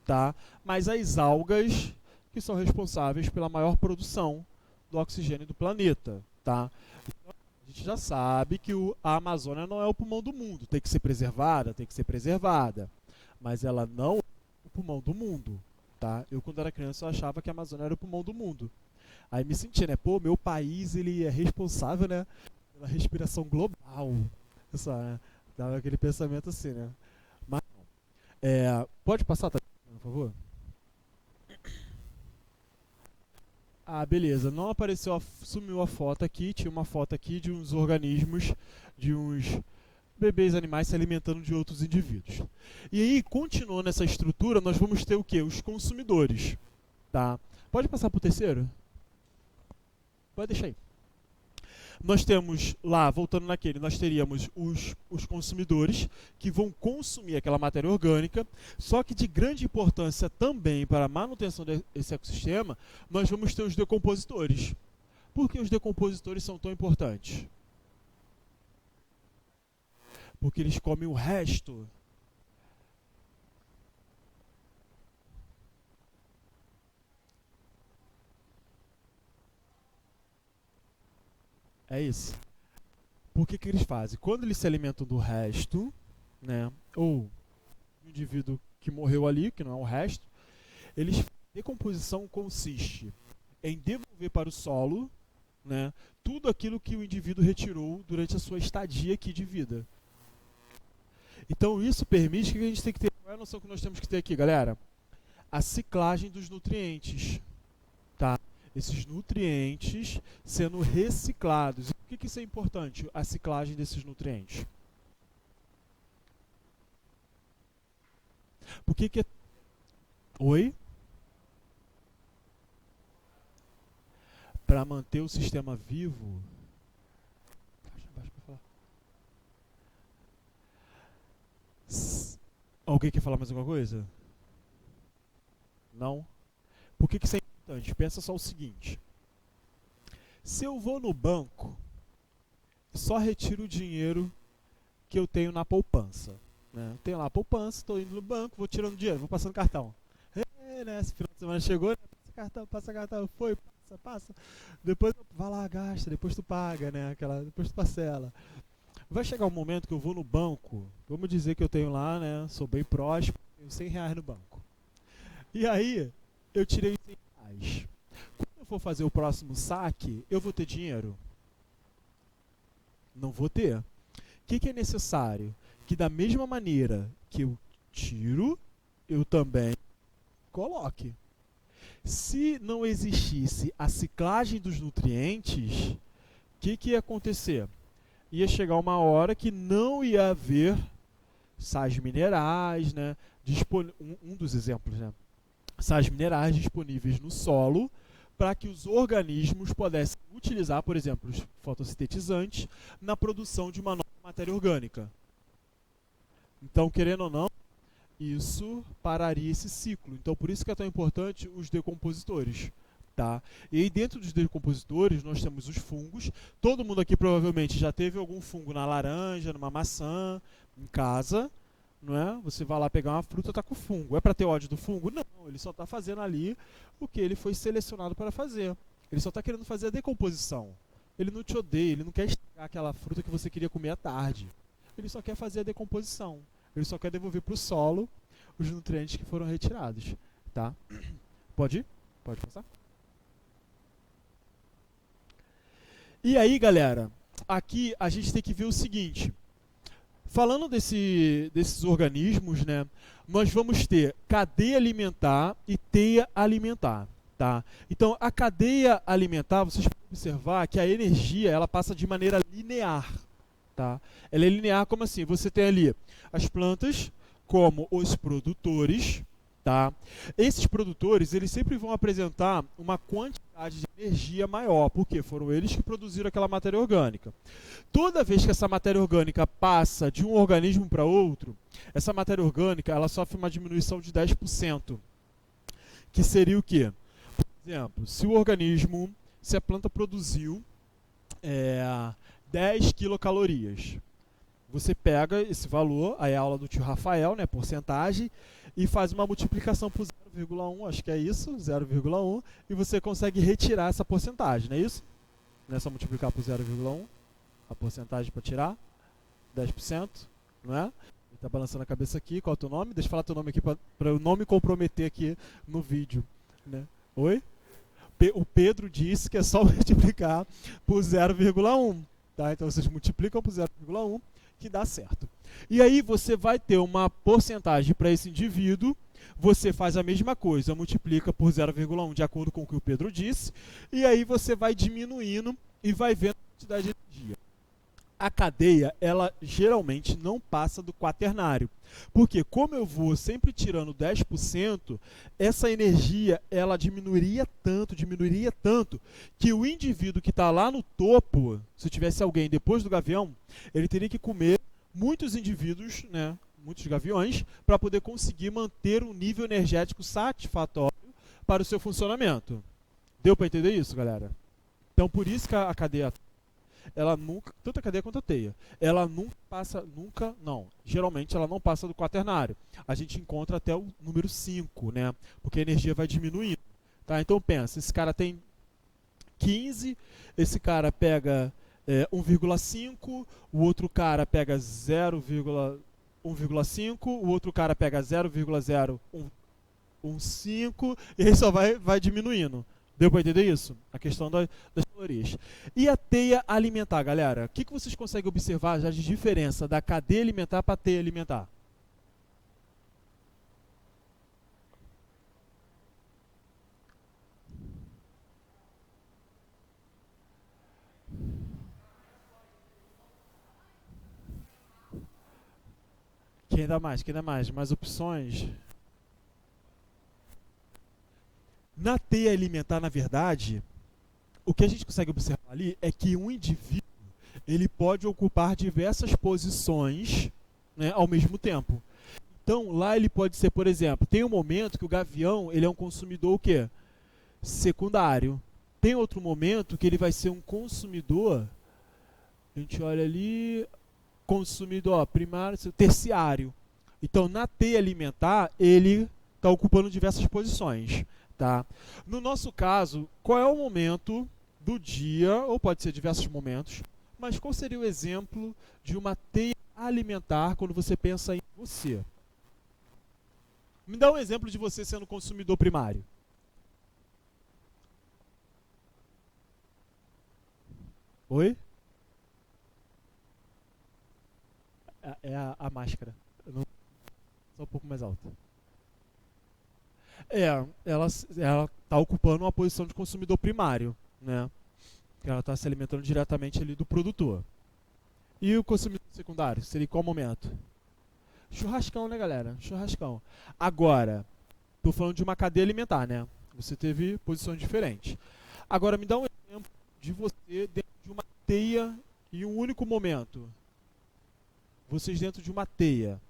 tá? Mas as algas que são responsáveis pela maior produção do oxigênio do planeta, tá? Então, a gente já sabe que a Amazônia não é o pulmão do mundo, tem que ser preservada, mas ela não é o pulmão do mundo, tá? Eu, quando era criança, eu achava que a Amazônia era o pulmão do mundo. Aí me senti, né? Pô, meu país, ele é responsável, né, pela respiração global. Isso, né? Dava aquele pensamento assim, né? Mas não. Pode passar, tá, por favor? Ah, beleza. Não apareceu, sumiu a foto aqui. Tinha uma foto aqui de uns organismos, de uns bebês animais se alimentando de outros indivíduos. E aí, continuando essa estrutura, nós vamos ter o quê? Os consumidores, tá? Pode passar para o terceiro? Pode deixar aí. Nós temos lá, voltando naquele, nós teríamos os consumidores que vão consumir aquela matéria orgânica, só que de grande importância também para a manutenção desse ecossistema, nós vamos ter os decompositores. Por que os decompositores são tão importantes? Porque eles comem o resto. É isso. Por que eles fazem? Quando eles se alimentam do resto, né, ou do indivíduo que morreu ali, que não é o resto, decomposição consiste em devolver para o solo, né, tudo aquilo que o indivíduo retirou durante a sua estadia aqui de vida. Então isso permite que a gente tem que ter... Qual é a noção que nós temos que ter aqui, galera? A ciclagem dos nutrientes, tá? Esses nutrientes sendo reciclados. E por que isso é importante, a ciclagem desses nutrientes? Por que Oi? Para manter o sistema vivo... Alguém quer falar mais alguma coisa? Não? Por que isso é importante? Pensa só o seguinte. Se eu vou no banco, só retiro o dinheiro que eu tenho na poupança. Né? Eu tenho lá a poupança, estou indo no banco, vou tirando dinheiro, vou passando cartão. Né? Esse final de semana chegou, né? Passa cartão, foi, passa. Depois vai lá, gasta, depois tu paga, né? Depois tu parcela. Vai chegar um momento que eu vou no banco, vamos dizer que eu tenho lá, né? Sou bem próximo, tenho R$100 no banco. E aí, eu tirei R$100. Quando eu for fazer o próximo saque, eu vou ter dinheiro? Não vou ter. O que é necessário? Que da mesma maneira que eu tiro, eu também coloque. Se não existisse a ciclagem dos nutrientes, o que ia acontecer? Ia chegar uma hora que não ia haver sais minerais, né? Um dos exemplos, né? Sais minerais disponíveis no solo para que os organismos pudessem utilizar, por exemplo, os fotossintetizantes na produção de uma nova matéria orgânica. Então, querendo ou não, isso pararia esse ciclo. Então, por isso que é tão importante os decompositores. Tá? E aí dentro dos decompositores nós temos os fungos. Todo mundo aqui provavelmente já teve algum fungo na laranja, numa maçã, em casa, não é? Você vai lá pegar uma fruta, tá com fungo. É para ter ódio do fungo? Não, ele só está fazendo ali o que ele foi selecionado para fazer. Ele só está querendo fazer a decomposição. Ele não te odeia, ele não quer estragar aquela fruta que você queria comer à tarde. Ele só quer fazer a decomposição. Ele só quer devolver para o solo os nutrientes que foram retirados, tá? Pode ir? Pode passar? E aí, galera, aqui a gente tem que ver o seguinte. Falando desses organismos, né, nós vamos ter cadeia alimentar e teia alimentar. Tá? Então, a cadeia alimentar, vocês podem observar que a energia ela passa de maneira linear. Tá? Ela é linear como assim? Você tem ali as plantas como os produtores. Tá? Esses produtores eles sempre vão apresentar uma quantidade de energia maior, porque foram eles que produziram aquela matéria orgânica. Toda vez que essa matéria orgânica passa de um organismo para outro, essa matéria orgânica ela sofre uma diminuição de 10%, que seria o quê? Por exemplo, se a planta produziu 10 quilocalorias, você pega esse valor, aí é a aula do tio Rafael, né, porcentagem, e faz uma multiplicação por 0,1, acho que é isso, 0,1, e você consegue retirar essa porcentagem, não é isso? Não é só multiplicar por 0,1, a porcentagem para tirar, 10%, não é? Ele está balançando a cabeça aqui, qual é o teu nome? Deixa eu falar teu nome aqui para eu não me comprometer aqui no vídeo, né? Oi? O Pedro disse que é só multiplicar por 0,1, tá? Então vocês multiplicam por 0,1, que dá certo. E aí você vai ter uma porcentagem para esse indivíduo, você faz a mesma coisa, multiplica por 0,1 de acordo com o que o Pedro disse, e aí você vai diminuindo e vai vendo a quantidade de energia. A cadeia, ela geralmente não passa do quaternário, porque como eu vou sempre tirando 10%, essa energia ela diminuiria tanto, que o indivíduo que está lá no topo, se tivesse alguém depois do gavião, ele teria que comer muitos indivíduos, né, muitos gaviões, para poder conseguir manter um nível energético satisfatório para o seu funcionamento. Deu para entender isso, galera? Então, por isso que a cadeia, ela nunca, tanto a cadeia quanto a teia, ela geralmente ela não passa do quaternário. A gente encontra até o número 5, né? Porque a energia vai diminuindo. Tá? Então pensa, esse cara tem 15, esse cara pega 1,5, o outro cara pega 0,1,5, o outro cara pega 0,015, e aí só vai diminuindo. Deu para entender isso? A questão das calorias. E a teia alimentar, galera? O que vocês conseguem observar já de diferença da cadeia alimentar para a teia alimentar? Quem dá mais? Quem dá mais? Mais opções? Na teia alimentar, na verdade, o que a gente consegue observar ali é que um indivíduo ele pode ocupar diversas posições, né, ao mesmo tempo. Então, lá ele pode ser, por exemplo, tem um momento que o gavião ele é um consumidor o quê? Secundário. Tem outro momento que ele vai ser um consumidor, a gente olha ali, consumidor primário, terciário. Então, na teia alimentar, ele está ocupando diversas posições. Tá? No nosso caso, qual é o momento do dia, ou pode ser diversos momentos, mas qual seria o exemplo de uma teia alimentar quando você pensa em você? Me dá um exemplo de você sendo consumidor primário. Oi? a máscara. Só um pouco mais alta. Ela está ocupando uma posição de consumidor primário, né? Ela está se alimentando diretamente ali do produtor. E o consumidor secundário? Seria em qual momento? Churrascão, né, galera? Churrascão. Agora, tô falando de uma cadeia alimentar, né? Você teve posições diferentes. Agora, me dá um exemplo de você dentro de uma teia em um único momento. Vocês dentro de uma teia.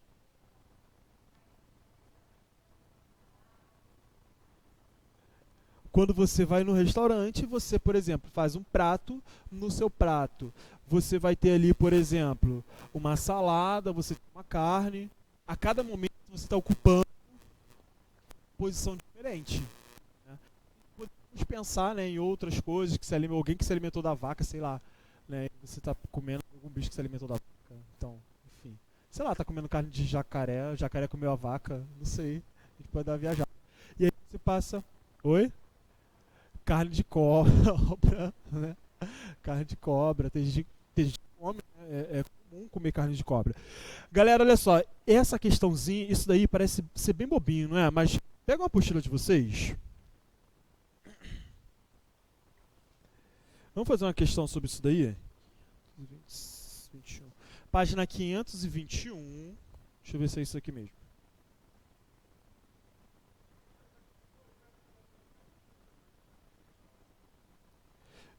Quando você vai no restaurante, você, por exemplo, faz um prato. No seu prato, você vai ter ali, por exemplo, uma salada, você tem uma carne. A cada momento você está ocupando posição diferente, né? Podemos pensar, né, em outras coisas, alguém que se alimentou da vaca, sei lá, né? Você está comendo algum bicho que se alimentou da vaca. Então, enfim. Sei lá, está comendo carne de jacaré, o jacaré comeu a vaca, não sei. A gente pode dar uma viajada. E aí você passa. Oi? Carne de cobra, né? Carne de cobra, tem gente que come, né? É comum comer carne de cobra. Galera, olha só, essa questãozinha, isso daí parece ser bem bobinho, não é? Mas pega uma apostila de vocês. Vamos fazer uma questão sobre isso daí? 21. Página 521. Deixa eu ver se é isso aqui mesmo.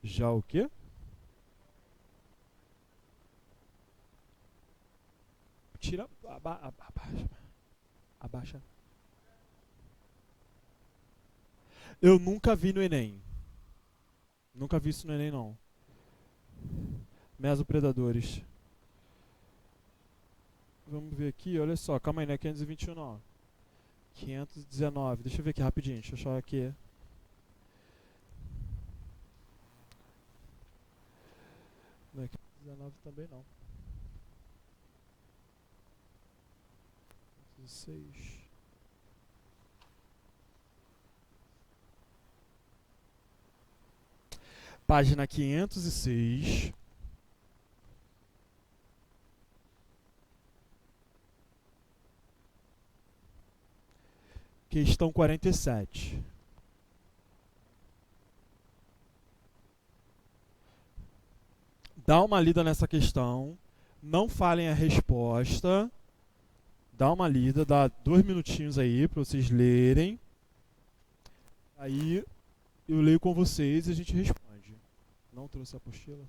Já o quê? Tira. Abaixa. Eu nunca vi no Enem. Nunca vi isso no Enem, não. Mesopredadores. Vamos ver aqui, olha só. Calma aí, não é 521 não. 519. Deixa eu ver aqui rapidinho. Deixa eu achar aqui. Não é 519 também não. 16. Página 506. Questão 47. Dá uma lida nessa questão. Não falem a resposta. Dá uma lida, dá 2 minutinhos aí para vocês lerem. Aí eu leio com vocês e a gente responde. Não trouxe a apostila?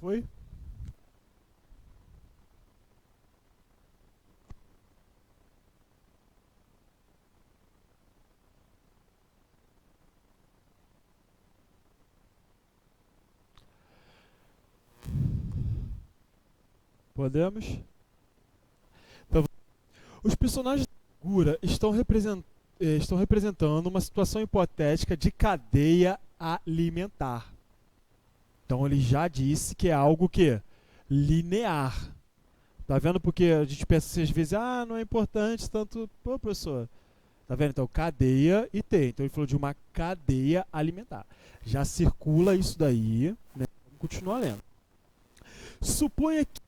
Foi? Podemos? Então, os personagens da figura estão representando uma situação hipotética de cadeia alimentar. Então ele já disse que é algo que linear. Tá vendo? Porque a gente pensa assim, às vezes, não é importante tanto. Pô, professor. Tá vendo? Então, cadeia e T. Então ele falou de uma cadeia alimentar. Já circula isso daí, né? Vamos continuar lendo. Suponha que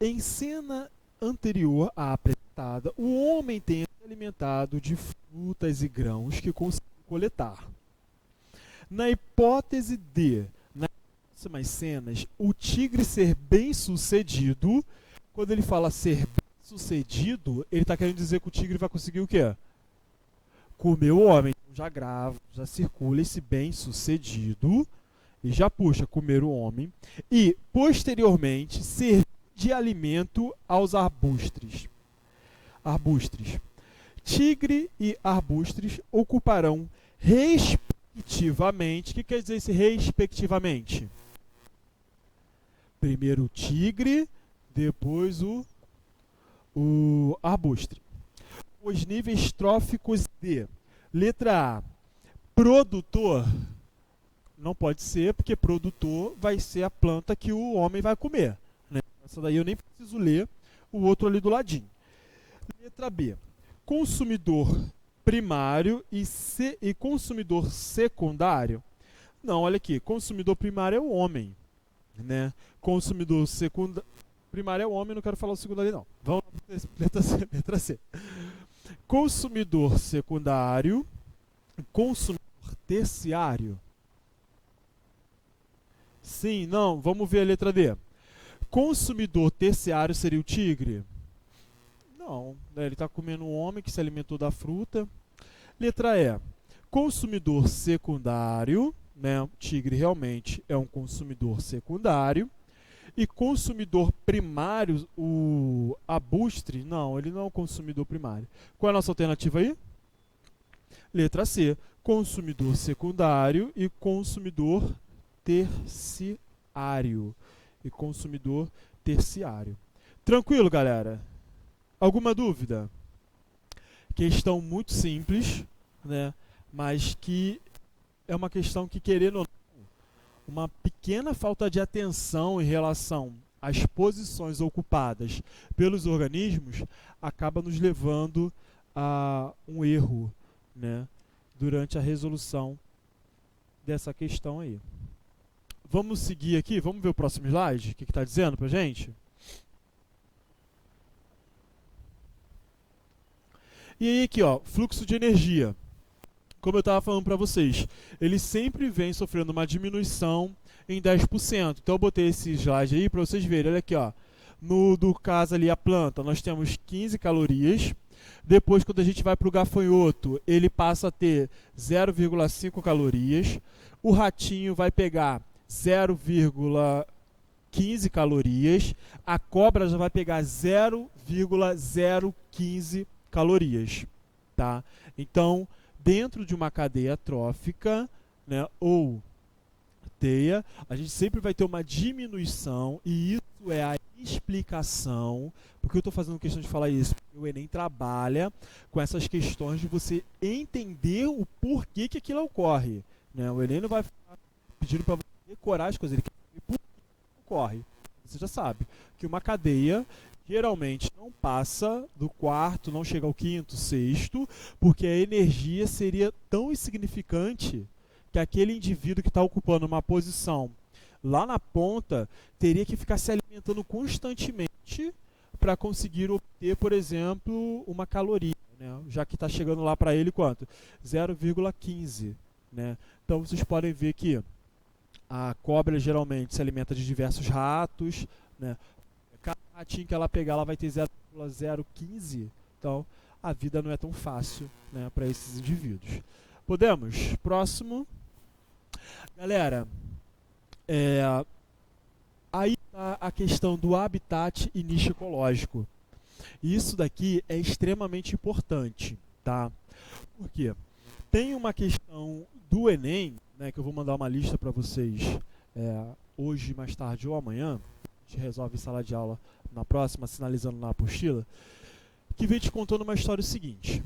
Em cena anterior à apresentada, o homem tem se alimentado de frutas e grãos que conseguiu coletar. Na hipótese de, nas próximas cenas, o tigre ser bem-sucedido, quando ele fala ser bem-sucedido, ele está querendo dizer que o tigre vai conseguir o quê? Comer o homem. Então já grava, já circula esse bem-sucedido e já puxa comer o homem. E, posteriormente, servir de alimento aos arbustres. Tigre e arbustres ocuparão respectivamente. O que quer dizer esse respectivamente? Primeiro o tigre, depois o arbustre. Os níveis tróficos de letra A, produtor, não pode ser, porque produtor vai ser a planta que o homem vai comer, né? Essa daí eu nem preciso ler, o outro ali do ladinho. Letra B, consumidor primário e consumidor secundário. Não, olha aqui, consumidor primário é o homem, né? Consumidor secundário, primário é o homem, não quero falar o segundo ali não. Vamos lá, letra C. Consumidor secundário, consumidor terciário. Sim, não, vamos ver a letra D. Consumidor terciário seria o tigre? Não, né, ele está comendo um homem que se alimentou da fruta. Letra E. Consumidor secundário, né? O tigre realmente é um consumidor secundário. E consumidor primário, o arbustre, não, ele não é um consumidor primário. Qual é a nossa alternativa aí? Letra C. Consumidor secundário e consumidor terciário. Tranquilo, galera? Alguma dúvida? Questão muito simples, né? Mas que é uma questão que, querendo ou não, uma pequena falta de atenção em relação às posições ocupadas pelos organismos acaba nos levando a um erro, né, durante a resolução dessa questão aí. Vamos seguir aqui, vamos ver o próximo slide, o que está dizendo para a gente? E aí aqui, ó, fluxo de energia. Como eu estava falando para vocês, ele sempre vem sofrendo uma diminuição em 10%. Então eu botei esse slide aí para vocês verem. Olha aqui, ó. Do caso ali, a planta, nós temos 15 calorias. Depois, quando a gente vai para o gafanhoto, ele passa a ter 0,5 calorias. O ratinho vai pegar 0,15 calorias. A cobra já vai pegar 0,015 calorias. Tá? Então, dentro de uma cadeia trófica, né, ou teia, a gente sempre vai ter uma diminuição, e isso é a explicação. Por que eu estou fazendo questão de falar isso? Porque o Enem trabalha com essas questões de você entender o porquê que aquilo ocorre, né? O Enem não vai ficar pedindo para você decorar as coisas, ele quer saber por que ocorre. Você já sabe que uma cadeia geralmente não passa do quarto, não chega ao quinto, sexto, porque a energia seria tão insignificante que aquele indivíduo que está ocupando uma posição lá na ponta teria que ficar se alimentando constantemente para conseguir obter, por exemplo, uma caloria, né? Já que está chegando lá para ele quanto? 0,15, né? Então vocês podem ver que a cobra geralmente se alimenta de diversos ratos, né? Cada ratinho que ela pegar, ela vai ter 0,015. Então, a vida não é tão fácil, né, para esses indivíduos. Podemos? Próximo. Galera, aí está a questão do habitat e nicho ecológico. Isso daqui é extremamente importante, tá? Por quê? Tem uma questão do Enem, né, que eu vou mandar uma lista para vocês hoje, mais tarde ou amanhã. A gente resolve em sala de aula na próxima, sinalizando na apostila, que vem te contando uma história seguinte.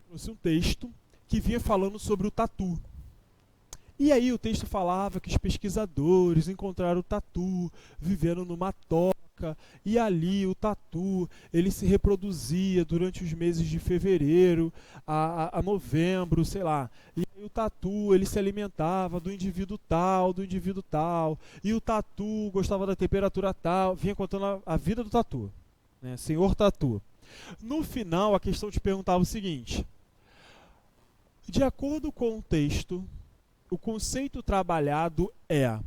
Trouxe um texto que vinha falando sobre o tatu. E aí o texto falava que os pesquisadores encontraram o tatu vivendo numa toca, e ali o tatu ele se reproduzia durante os meses de fevereiro a novembro, sei lá. E E o tatu, ele se alimentava do indivíduo tal, do indivíduo tal. E o tatu gostava da temperatura tal. Vinha contando a vida do tatu, né? Senhor Tatu. No final, a questão te perguntava o seguinte: de acordo com o texto, o conceito trabalhado é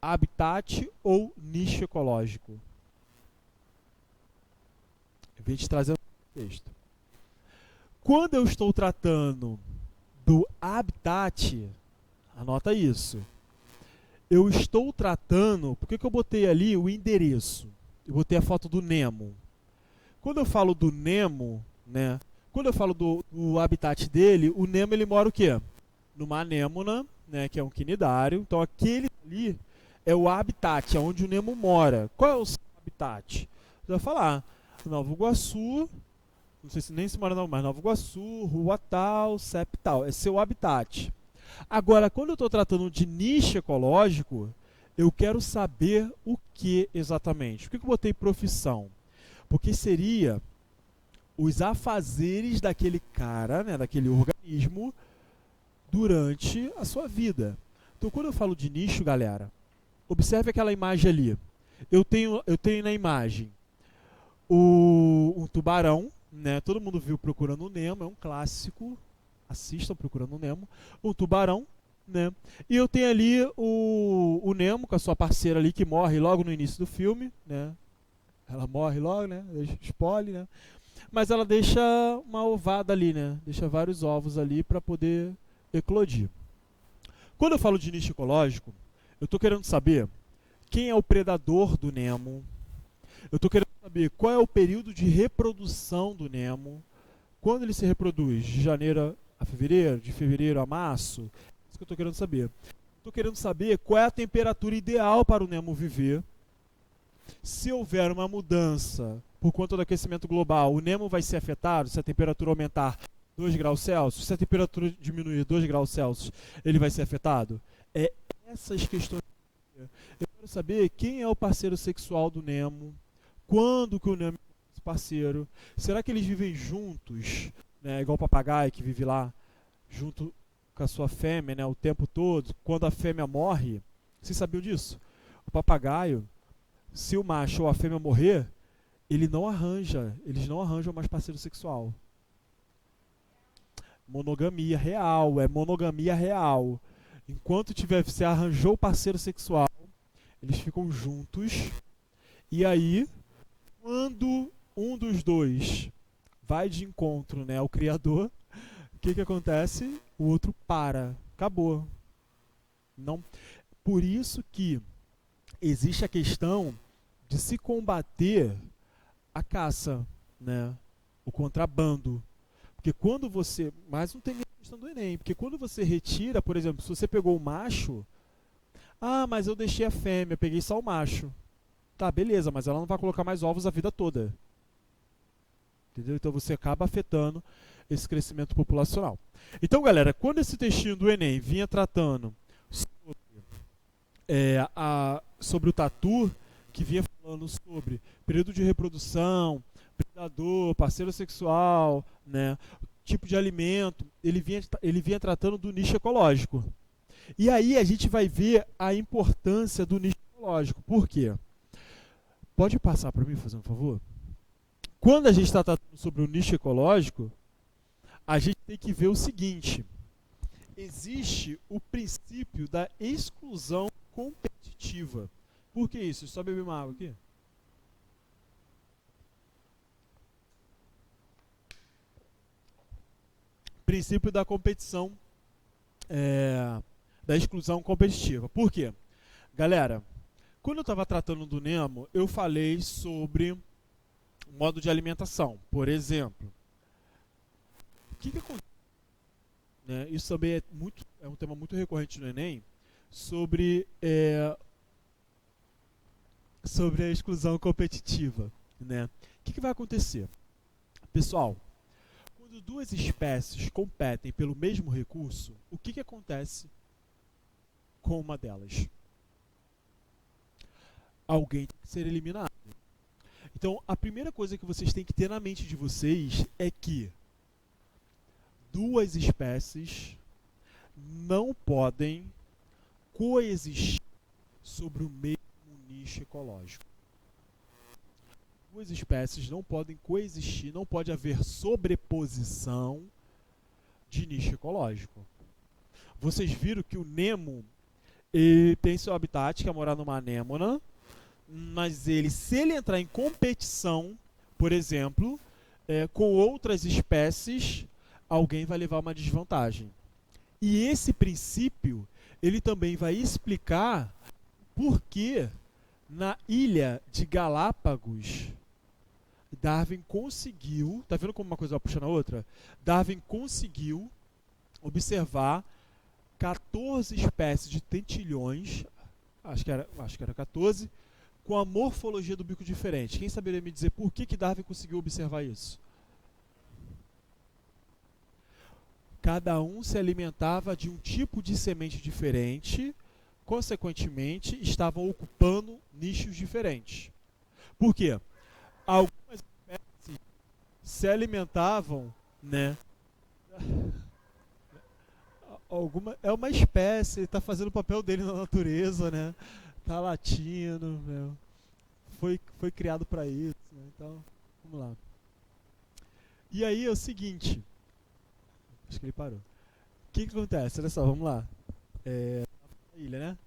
habitat ou nicho ecológico? Eu vim te trazer um texto. Quando eu estou tratando do habitat, anota isso. Eu estou tratando, por que eu botei ali o endereço? Eu botei a foto do Nemo. Quando eu falo do Nemo, né? Quando eu falo do habitat dele, o Nemo ele mora o quê? Numa anêmona, né? Que é um quinidário. Então aquele ali é o habitat, é onde o Nemo mora. Qual é o seu habitat? Você vai falar, Nova Iguaçu, não sei se nem se mora não, mas Nova Iguaçu, rua tal, CEP tal, é seu habitat. Agora, quando eu estou tratando de nicho ecológico, eu quero saber o que exatamente. Por que eu botei profissão? Porque seria os afazeres daquele cara, né, daquele organismo, durante a sua vida. Então, quando eu falo de nicho, galera, observe aquela imagem ali. Eu tenho na imagem um tubarão, né? Todo mundo viu Procurando o Nemo, é um clássico. Assistam Procurando o Nemo. Um tubarão, né? E eu tenho ali o Nemo com a sua parceira ali que morre logo no início do filme, né? Ela morre logo, né? Spoiler, né? Mas ela deixa uma ovada ali, né? Deixa vários ovos ali para poder eclodir. Quando eu falo de nicho ecológico, eu estou querendo saber quem é o predador do Nemo. Eu estou querendo saber qual é o período de reprodução do Nemo. Quando ele se reproduz? De janeiro a fevereiro? De fevereiro a março? É isso que eu estou querendo saber. Estou querendo saber qual é a temperatura ideal para o Nemo viver. Se houver uma mudança por conta do aquecimento global, o Nemo vai ser afetado? Se a temperatura aumentar 2 graus Celsius? Se a temperatura diminuir 2 graus Celsius, ele vai ser afetado? É essas questões. Eu quero saber quem é o parceiro sexual do Nemo, quando que o Nemo é esse parceiro, será que eles vivem juntos, né, igual o papagaio que vive lá, junto com a sua fêmea, né, o tempo todo, quando a fêmea morre? Vocês sabiam disso? O papagaio, se o macho ou a fêmea morrer, eles não arranjam mais parceiro sexual. Monogamia real, é monogamia real. Enquanto você arranjou o parceiro sexual, eles ficam juntos. E aí, quando um dos dois vai de encontro, né, ao criador, o que acontece? O outro para. Acabou. Não. Por isso que existe a questão de se combater a caça, né, o contrabando. Porque quando você... Mas não tem nem questão do Enem. Porque quando você retira, por exemplo, se você pegou o macho... Ah, mas eu deixei a fêmea, peguei só o macho. Tá, beleza, mas ela não vai colocar mais ovos a vida toda. Entendeu? Então você acaba afetando esse crescimento populacional. Então, galera, quando esse textinho do Enem vinha tratando sobre o tatu, que vinha falando sobre período de reprodução, predador, parceiro sexual, né, tipo de alimento, ele vinha tratando do nicho ecológico. E aí a gente vai ver a importância do nicho ecológico. Por quê? Pode passar para mim, fazendo um favor? Quando a gente está tratando sobre o nicho ecológico, a gente tem que ver o seguinte: existe o princípio da exclusão competitiva. Por que isso? Só beber uma água aqui. Princípio da competição, da exclusão competitiva. Por quê? Galera, quando eu estava tratando do Nemo, eu falei sobre modo de alimentação. Por exemplo, o que acontece? Né, isso também é um tema muito recorrente no Enem, sobre a exclusão competitiva. Né? O que vai acontecer? Pessoal, quando duas espécies competem pelo mesmo recurso, o que acontece com uma delas? Alguém tem que ser eliminado. Então, a primeira coisa que vocês têm que ter na mente de vocês é que duas espécies não podem coexistir sobre o mesmo nicho ecológico. Duas espécies não podem coexistir, não pode haver sobreposição de nicho ecológico. Vocês viram que o Nemo, ele tem seu habitat, que é morar numa anêmona, mas ele, se ele entrar em competição, por exemplo, com outras espécies, alguém vai levar uma desvantagem. E esse princípio, ele também vai explicar por que na ilha de Galápagos, Darwin conseguiu, tá vendo como uma coisa vai puxando a outra? Darwin conseguiu observar 14 espécies de tentilhões, acho que era 14, com a morfologia do bico diferente. Quem saberia me dizer por que Darwin conseguiu observar isso? Cada um se alimentava de um tipo de semente diferente, consequentemente, estavam ocupando nichos diferentes. Por quê? Algumas espécies se alimentavam, né? É uma espécie, ele está fazendo o papel dele na natureza, né? Tá latindo, né? Foi criado para isso, né? Então, vamos lá. E aí é o seguinte, acho que ele parou. O que acontece? Olha só, vamos lá. Ilha, né?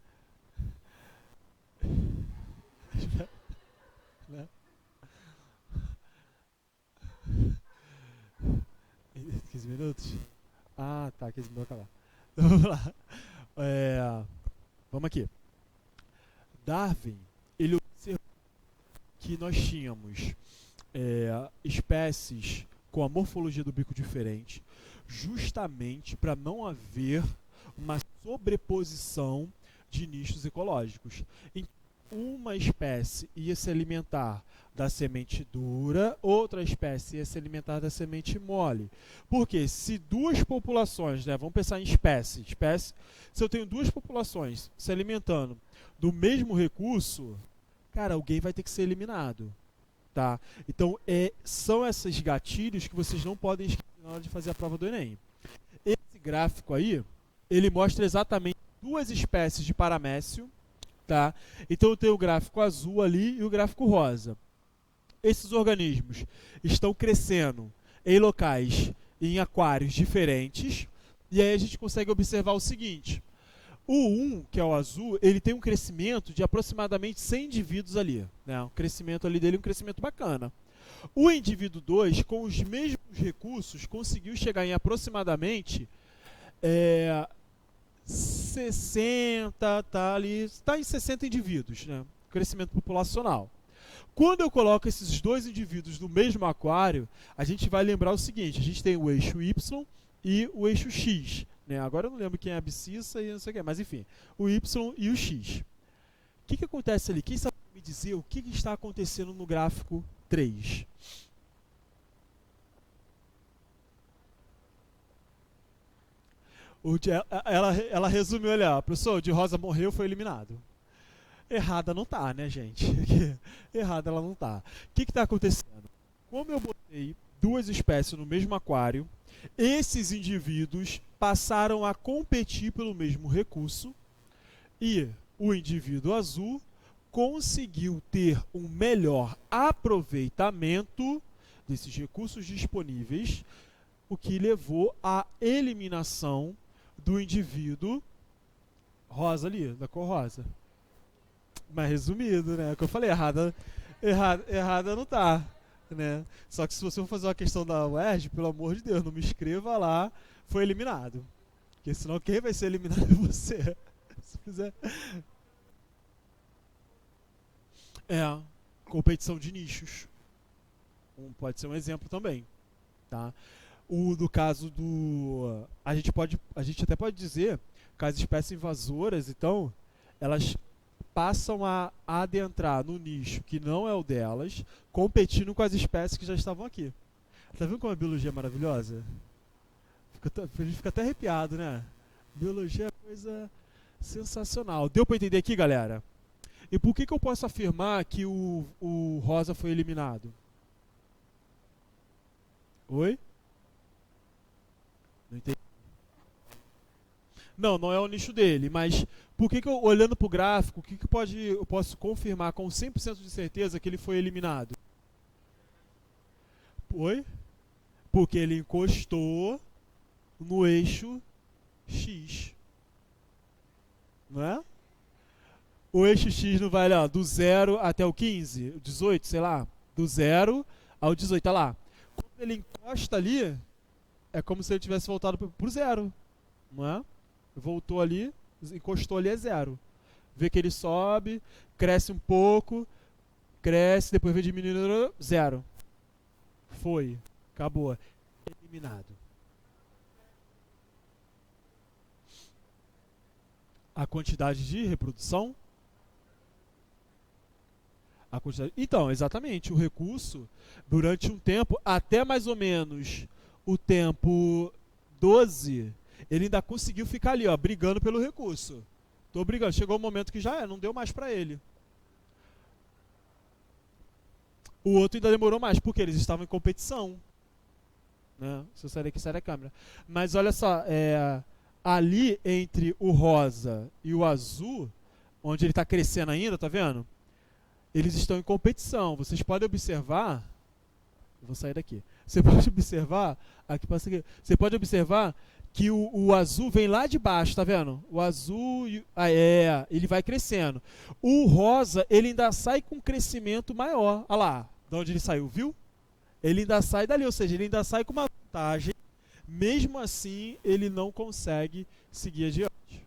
né? 15 minutos? Ah, tá, 15 minutos acabar. Então, vamos lá. Vamos aqui. Darwin, ele observou que nós tínhamos espécies com a morfologia do bico diferente, justamente para não haver uma sobreposição de nichos ecológicos. Uma espécie ia se alimentar da semente dura, outra espécie ia se alimentar da semente mole. Porque se duas populações, né, vamos pensar em espécie, se eu tenho duas populações se alimentando do mesmo recurso, cara, alguém vai ter que ser eliminado. Tá? Então, são esses gatilhos que vocês não podem esquecer na hora de fazer a prova do Enem. Esse gráfico aí, ele mostra exatamente duas espécies de paramécio. Tá? Então eu tenho o gráfico azul ali e o gráfico rosa. Esses organismos estão crescendo em locais, em aquários diferentes, e aí a gente consegue observar o seguinte: o 1, que é o azul, ele tem um crescimento de aproximadamente 100 indivíduos ali. Né? O crescimento ali dele é um crescimento bacana. O indivíduo 2, com os mesmos recursos, conseguiu chegar em aproximadamente 60, está em 60 indivíduos, né? Crescimento populacional. Quando eu coloco esses dois indivíduos no mesmo aquário, a gente vai lembrar o seguinte: a gente tem o eixo Y e o eixo X. Né? Agora eu não lembro quem é a abscissa e não sei o que, mas enfim, o Y e o X. O que acontece ali? Quem sabe me dizer o que está acontecendo no gráfico 3? Ela resumiu, olha, professor, o de rosa morreu, foi eliminado. Errada não tá, né, gente? Errada ela não tá. O que está acontecendo? Como eu botei duas espécies no mesmo aquário, esses indivíduos passaram a competir pelo mesmo recurso e o indivíduo azul conseguiu ter um melhor aproveitamento desses recursos disponíveis, o que levou à eliminação do indivíduo rosa ali, da cor rosa. Mais resumido, né? O que eu falei, errada não tá. Né? Só que se você for fazer uma questão da UERJ, pelo amor de Deus, não me escreva lá, foi eliminado. Porque senão quem vai ser eliminado é você. Se fizer. Competição de nichos. Pode ser um exemplo também. Tá? Do caso do. A gente até pode dizer que as espécies invasoras, então, elas passam a adentrar no nicho que não é o delas, competindo com as espécies que já estavam aqui. Tá vendo como a biologia é maravilhosa? A gente fica até arrepiado, né? Biologia é coisa sensacional. Deu pra entender aqui, galera? E por que eu posso afirmar que o rosa foi eliminado? Oi? Não entendi. Não, não é o nicho dele, mas por que que eu, olhando para o gráfico, o que que eu posso confirmar com 100% de certeza que ele foi eliminado? Oi? Porque ele encostou no eixo X, não é? O eixo X não vai lá do 0 até o 15, o 18, sei lá, do 0 ao 18, tá lá. Quando ele encosta ali, é como se ele tivesse voltado pro zero, não é? Voltou ali, encostou ali é zero. Vê que ele sobe, cresce um pouco, cresce, depois vem diminuindo, zero. Foi, acabou, eliminado. A quantidade de reprodução. A quantidade... Então, exatamente, o recurso, durante um tempo, até mais ou menos o tempo 12, ele ainda conseguiu ficar ali, ó, brigando pelo recurso. Tô brigando. Chegou o momento que já não deu mais para ele. O outro ainda demorou mais, porque eles estavam em competição. Né? Se eu sair daqui, sai da câmera. Mas olha só, ali entre o rosa e o azul, onde ele está crescendo ainda, tá vendo? Eles estão em competição. Vocês podem observar. Eu vou sair daqui. Você pode observar. Aqui passa aqui. Você pode observar que o azul vem lá de baixo, tá vendo? O azul. Ele vai crescendo. O rosa, ele ainda sai com um crescimento maior. Olha lá, de onde ele saiu, viu? Ele ainda sai dali, ou seja, ele ainda sai com uma vantagem. Mesmo assim, ele não consegue seguir adiante.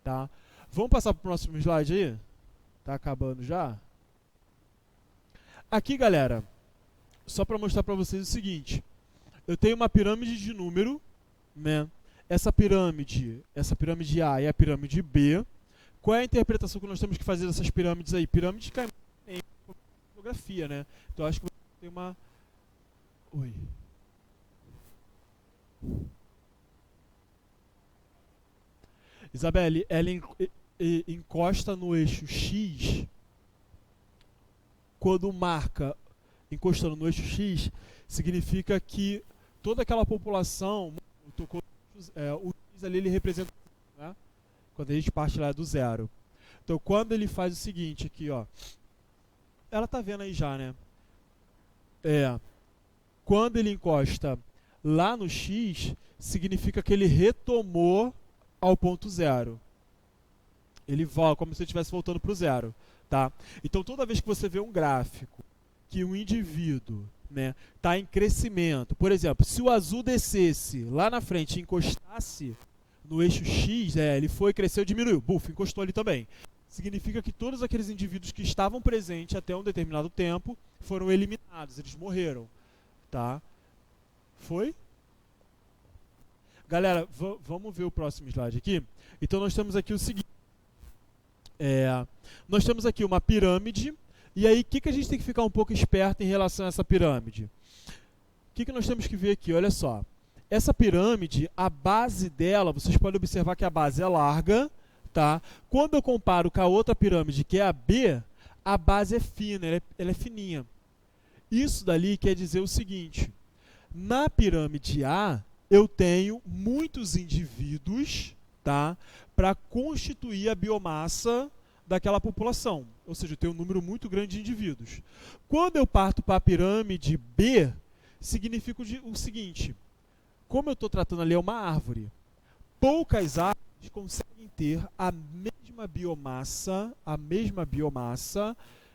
Tá? Vamos passar para o próximo slide aí? Tá acabando já? Aqui, galera, só para mostrar para vocês o seguinte. Eu tenho uma pirâmide de número, né? Essa pirâmide A e a pirâmide B. Qual é a interpretação que nós temos que fazer dessas pirâmides aí? Pirâmide cai em fotografia, né? Então acho que você tem uma... Oi. Isabelle, ela encosta no eixo X. Quando marca encostando no eixo X, significa que toda aquela população, o X ali ele representa, né? Quando a gente parte lá do zero. Então quando ele faz o seguinte aqui, ó, ela tá vendo aí já, né? Quando ele encosta lá no X, significa que ele retomou ao ponto zero. Ele volta como se ele estivesse voltando para o zero, tá? Então toda vez que você vê um gráfico que um indivíduo, né, está em crescimento, por exemplo, se o azul descesse lá na frente e encostasse no eixo X, ele foi, cresceu, diminuiu, buf, encostou ali também. Significa que todos aqueles indivíduos que estavam presentes até um determinado tempo foram eliminados, eles morreram, tá? Foi? Galera, vamos ver o próximo slide aqui. Então nós temos aqui o seguinte. Nós temos aqui uma pirâmide. E aí, o que a gente tem que ficar um pouco esperto em relação a essa pirâmide? O que nós temos que ver aqui? Olha só. Essa pirâmide, a base dela, vocês podem observar que a base é larga, tá? Quando eu comparo com a outra pirâmide, que é a B, a base é fina, ela é fininha. Isso dali quer dizer o seguinte. Na pirâmide A, eu tenho muitos indivíduos, tá, para constituir a biomassa daquela população. Ou seja, eu tenho um número muito grande de indivíduos. Quando eu parto para a pirâmide B, significa o seguinte. Como eu estou tratando ali é uma árvore, poucas árvores conseguem ter a mesma biomassa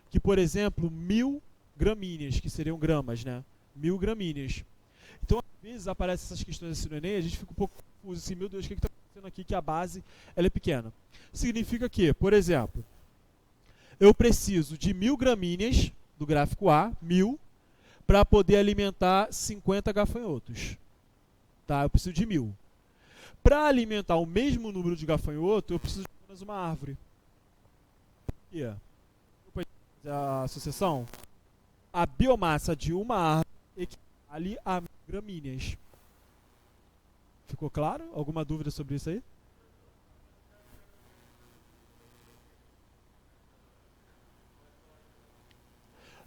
que, por exemplo, 1000 gramíneas, que seriam gramas, né? 1000 gramíneas. Então, às vezes, aparecem essas questões assim no Enem, a gente fica um pouco confuso, assim, meu Deus, o que está acontecendo aqui, que a base ela é pequena. Significa que, por exemplo, eu preciso de 1000 gramíneas, do gráfico A, 1000, para poder alimentar 50 gafanhotos. Tá? Eu preciso de 1000. Para alimentar o mesmo número de gafanhotos, eu preciso de apenas uma árvore. Por quê? A associação? A biomassa de uma árvore equivale a gramíneas. Ficou claro? Alguma dúvida sobre isso aí?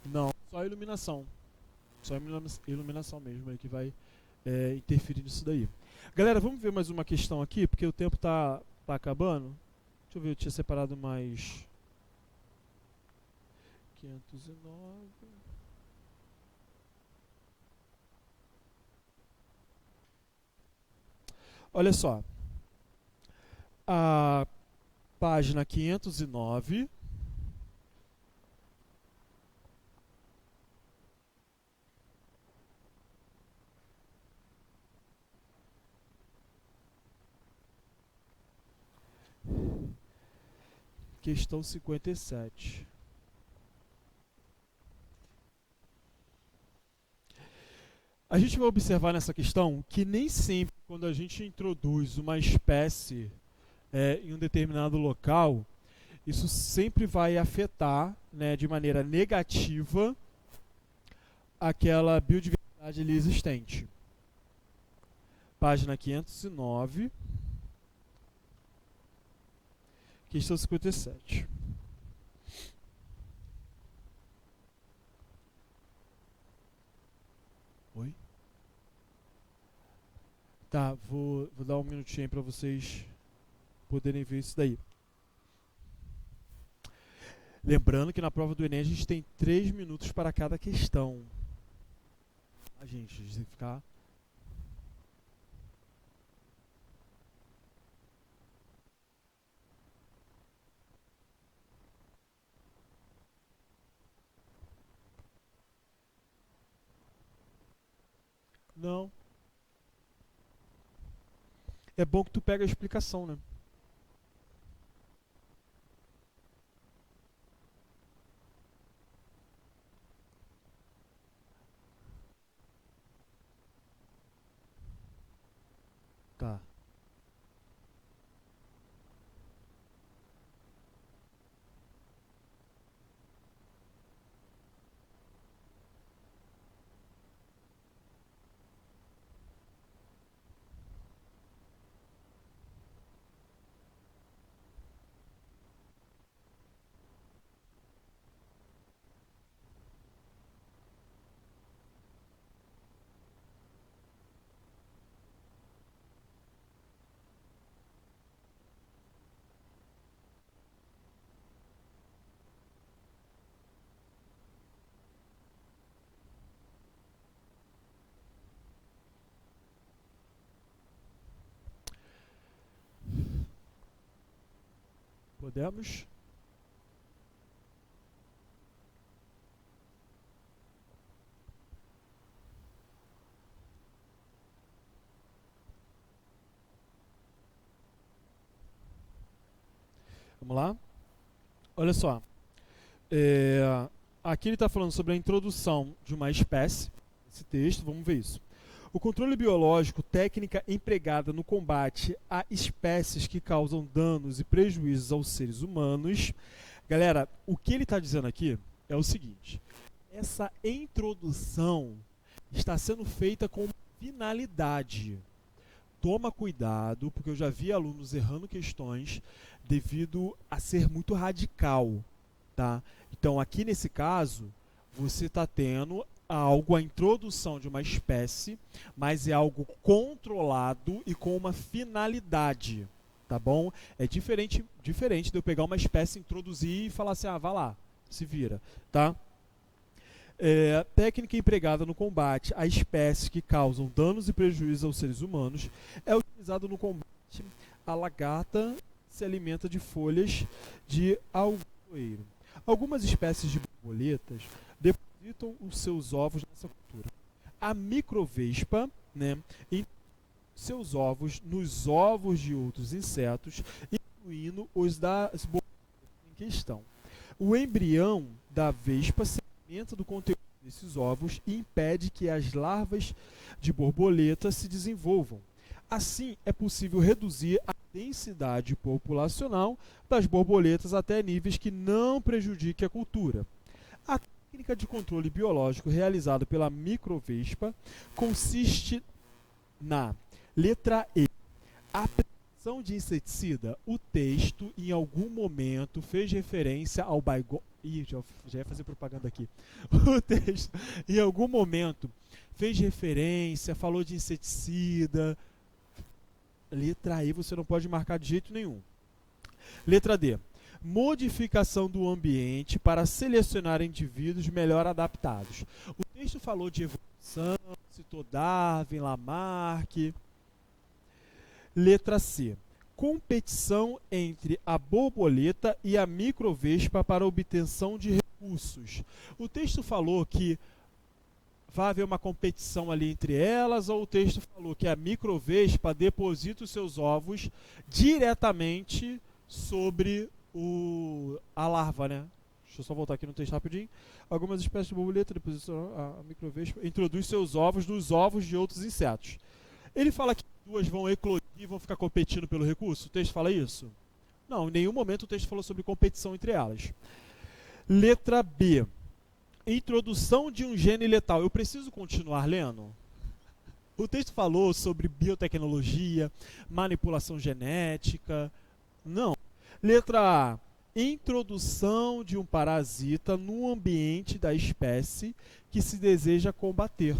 Não, só iluminação. Só iluminação mesmo aí que vai interferir nisso daí. Galera, vamos ver mais uma questão aqui, porque o tempo tá acabando. Deixa eu ver, eu tinha separado mais 509. Olha só, a página 509. Questão 57. A gente vai observar nessa questão que nem sempre quando a gente introduz uma espécie em um determinado local, isso sempre vai afetar, né, de maneira negativa aquela biodiversidade ali existente. Página 509, questão 57. Oi? Tá, vou dar um minutinho aí para vocês poderem ver isso daí. Lembrando que na prova do Enem a gente tem 3 minutos para cada questão. A gente tem que ficar... Não. É bom que tu pega a explicação, né? Tá. Podemos? Vamos lá? Olha só. Aqui ele está falando sobre a introdução de uma espécie. Esse texto, vamos ver isso. O controle biológico, técnica empregada no combate a espécies que causam danos e prejuízos aos seres humanos. Galera, o que ele está dizendo aqui é o seguinte: essa introdução está sendo feita com finalidade. Toma cuidado, porque eu já vi alunos errando questões devido a ser muito radical, tá? Então, aqui nesse caso, você está tendo algo, a introdução de uma espécie, mas é algo controlado e com uma finalidade, tá bom? É diferente de eu pegar uma espécie, introduzir e falar assim, vá lá, se vira, tá? Técnica empregada no combate a espécies que causam danos e prejuízos aos seres humanos é utilizado no combate à lagarta que se alimenta de folhas de algodoeiro. Algumas espécies de borboletas depositam os seus ovos nessa cultura. A microvespa, né, seus ovos nos ovos de outros insetos, incluindo os das borboletas em questão. O embrião da vespa se alimenta do conteúdo desses ovos e impede que as larvas de borboleta se desenvolvam. Assim, é possível reduzir a densidade populacional das borboletas até níveis que não prejudiquem a cultura. A técnica de controle biológico realizada pela microvespa consiste na letra E. A aplicação de inseticida. O texto, em algum momento, fez referência ao Ih, já ia fazer propaganda aqui. O texto, em algum momento, fez referência, falou de inseticida. Letra E você não pode marcar de jeito nenhum. Letra D. Modificação do ambiente para selecionar indivíduos melhor adaptados. O texto falou de evolução, citou Darwin, Lamarck. Letra C. Competição entre a borboleta e a microvespa para obtenção de recursos. O texto falou que vai haver uma competição ali entre elas, ou o texto falou que a microvespa deposita os seus ovos diretamente sobre a larva, né? Deixa eu só voltar aqui no texto rapidinho. Algumas espécies de borboleta depositam a microvespa introduz seus ovos nos ovos de outros insetos. Ele fala que duas vão eclodir e vão ficar competindo pelo recurso? O texto fala isso? Não, em nenhum momento o texto falou sobre competição entre elas. Letra B. Introdução de um gene letal. Eu preciso continuar lendo? O texto falou sobre biotecnologia, manipulação genética. Não. Letra A. Introdução de um parasita no ambiente da espécie que se deseja combater.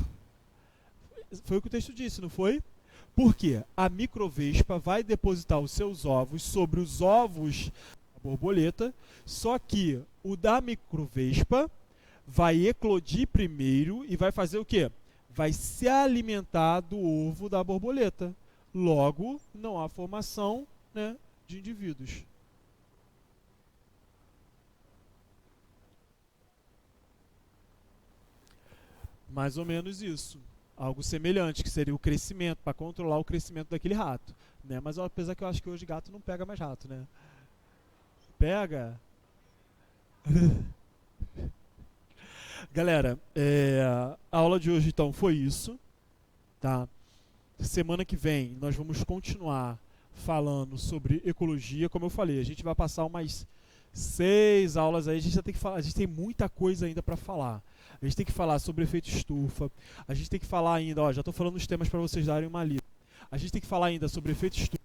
Foi o que o texto disse, não foi? Porque a microvespa vai depositar os seus ovos sobre os ovos da borboleta, só que o da microvespa vai eclodir primeiro e vai fazer o quê? Vai se alimentar do ovo da borboleta. Logo, não há formação, né, de indivíduos. Mais ou menos isso. Algo semelhante, que seria o crescimento, para controlar o crescimento daquele rato. Né? Mas apesar que eu acho que hoje gato não pega mais rato, né? Pega? Galera, a aula de hoje então foi isso, tá? Semana que vem nós vamos continuar falando sobre ecologia, como eu falei, a gente vai passar umas 6 aulas aí, a gente já tem que falar, a gente tem muita coisa ainda para falar. A gente tem que falar sobre efeito estufa, a gente tem que falar ainda, ó, já estou falando os temas para vocês darem uma lida. A gente tem que falar ainda sobre efeito estufa,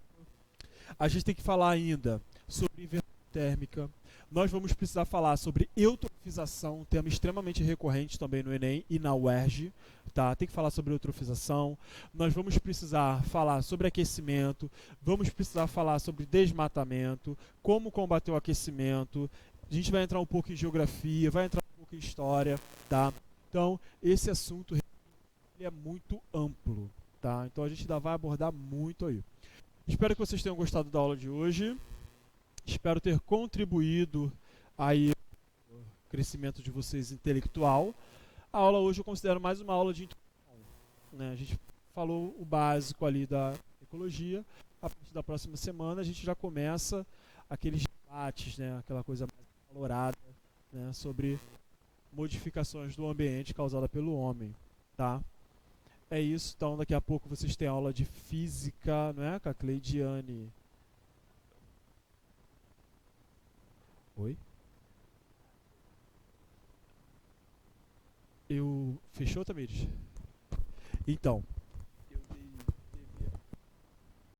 a gente tem que falar ainda sobre inversão térmica. Nós vamos precisar falar sobre eutrofização, um tema extremamente recorrente também no Enem e na UERJ. Tá? Tem que falar sobre eutrofização. Nós vamos precisar falar sobre aquecimento, vamos precisar falar sobre desmatamento, como combater o aquecimento. A gente vai entrar um pouco em geografia, vai entrar um pouco em história. Tá? Então, esse assunto ele é muito amplo. Tá? Então, a gente ainda vai abordar muito aí. Espero que vocês tenham gostado da aula de hoje. Espero ter contribuído aí o crescimento de vocês intelectual. A aula hoje eu considero mais uma aula de introdução, né? A gente falou o básico ali da ecologia. A partir da próxima semana a gente já começa aqueles debates, né? Aquela coisa mais valorada, né? Sobre modificações do ambiente causada pelo homem, tá? É isso, então daqui a pouco vocês têm aula de física, não é? Com a Cleidiane. Oi? Fechou, Tamires? Então,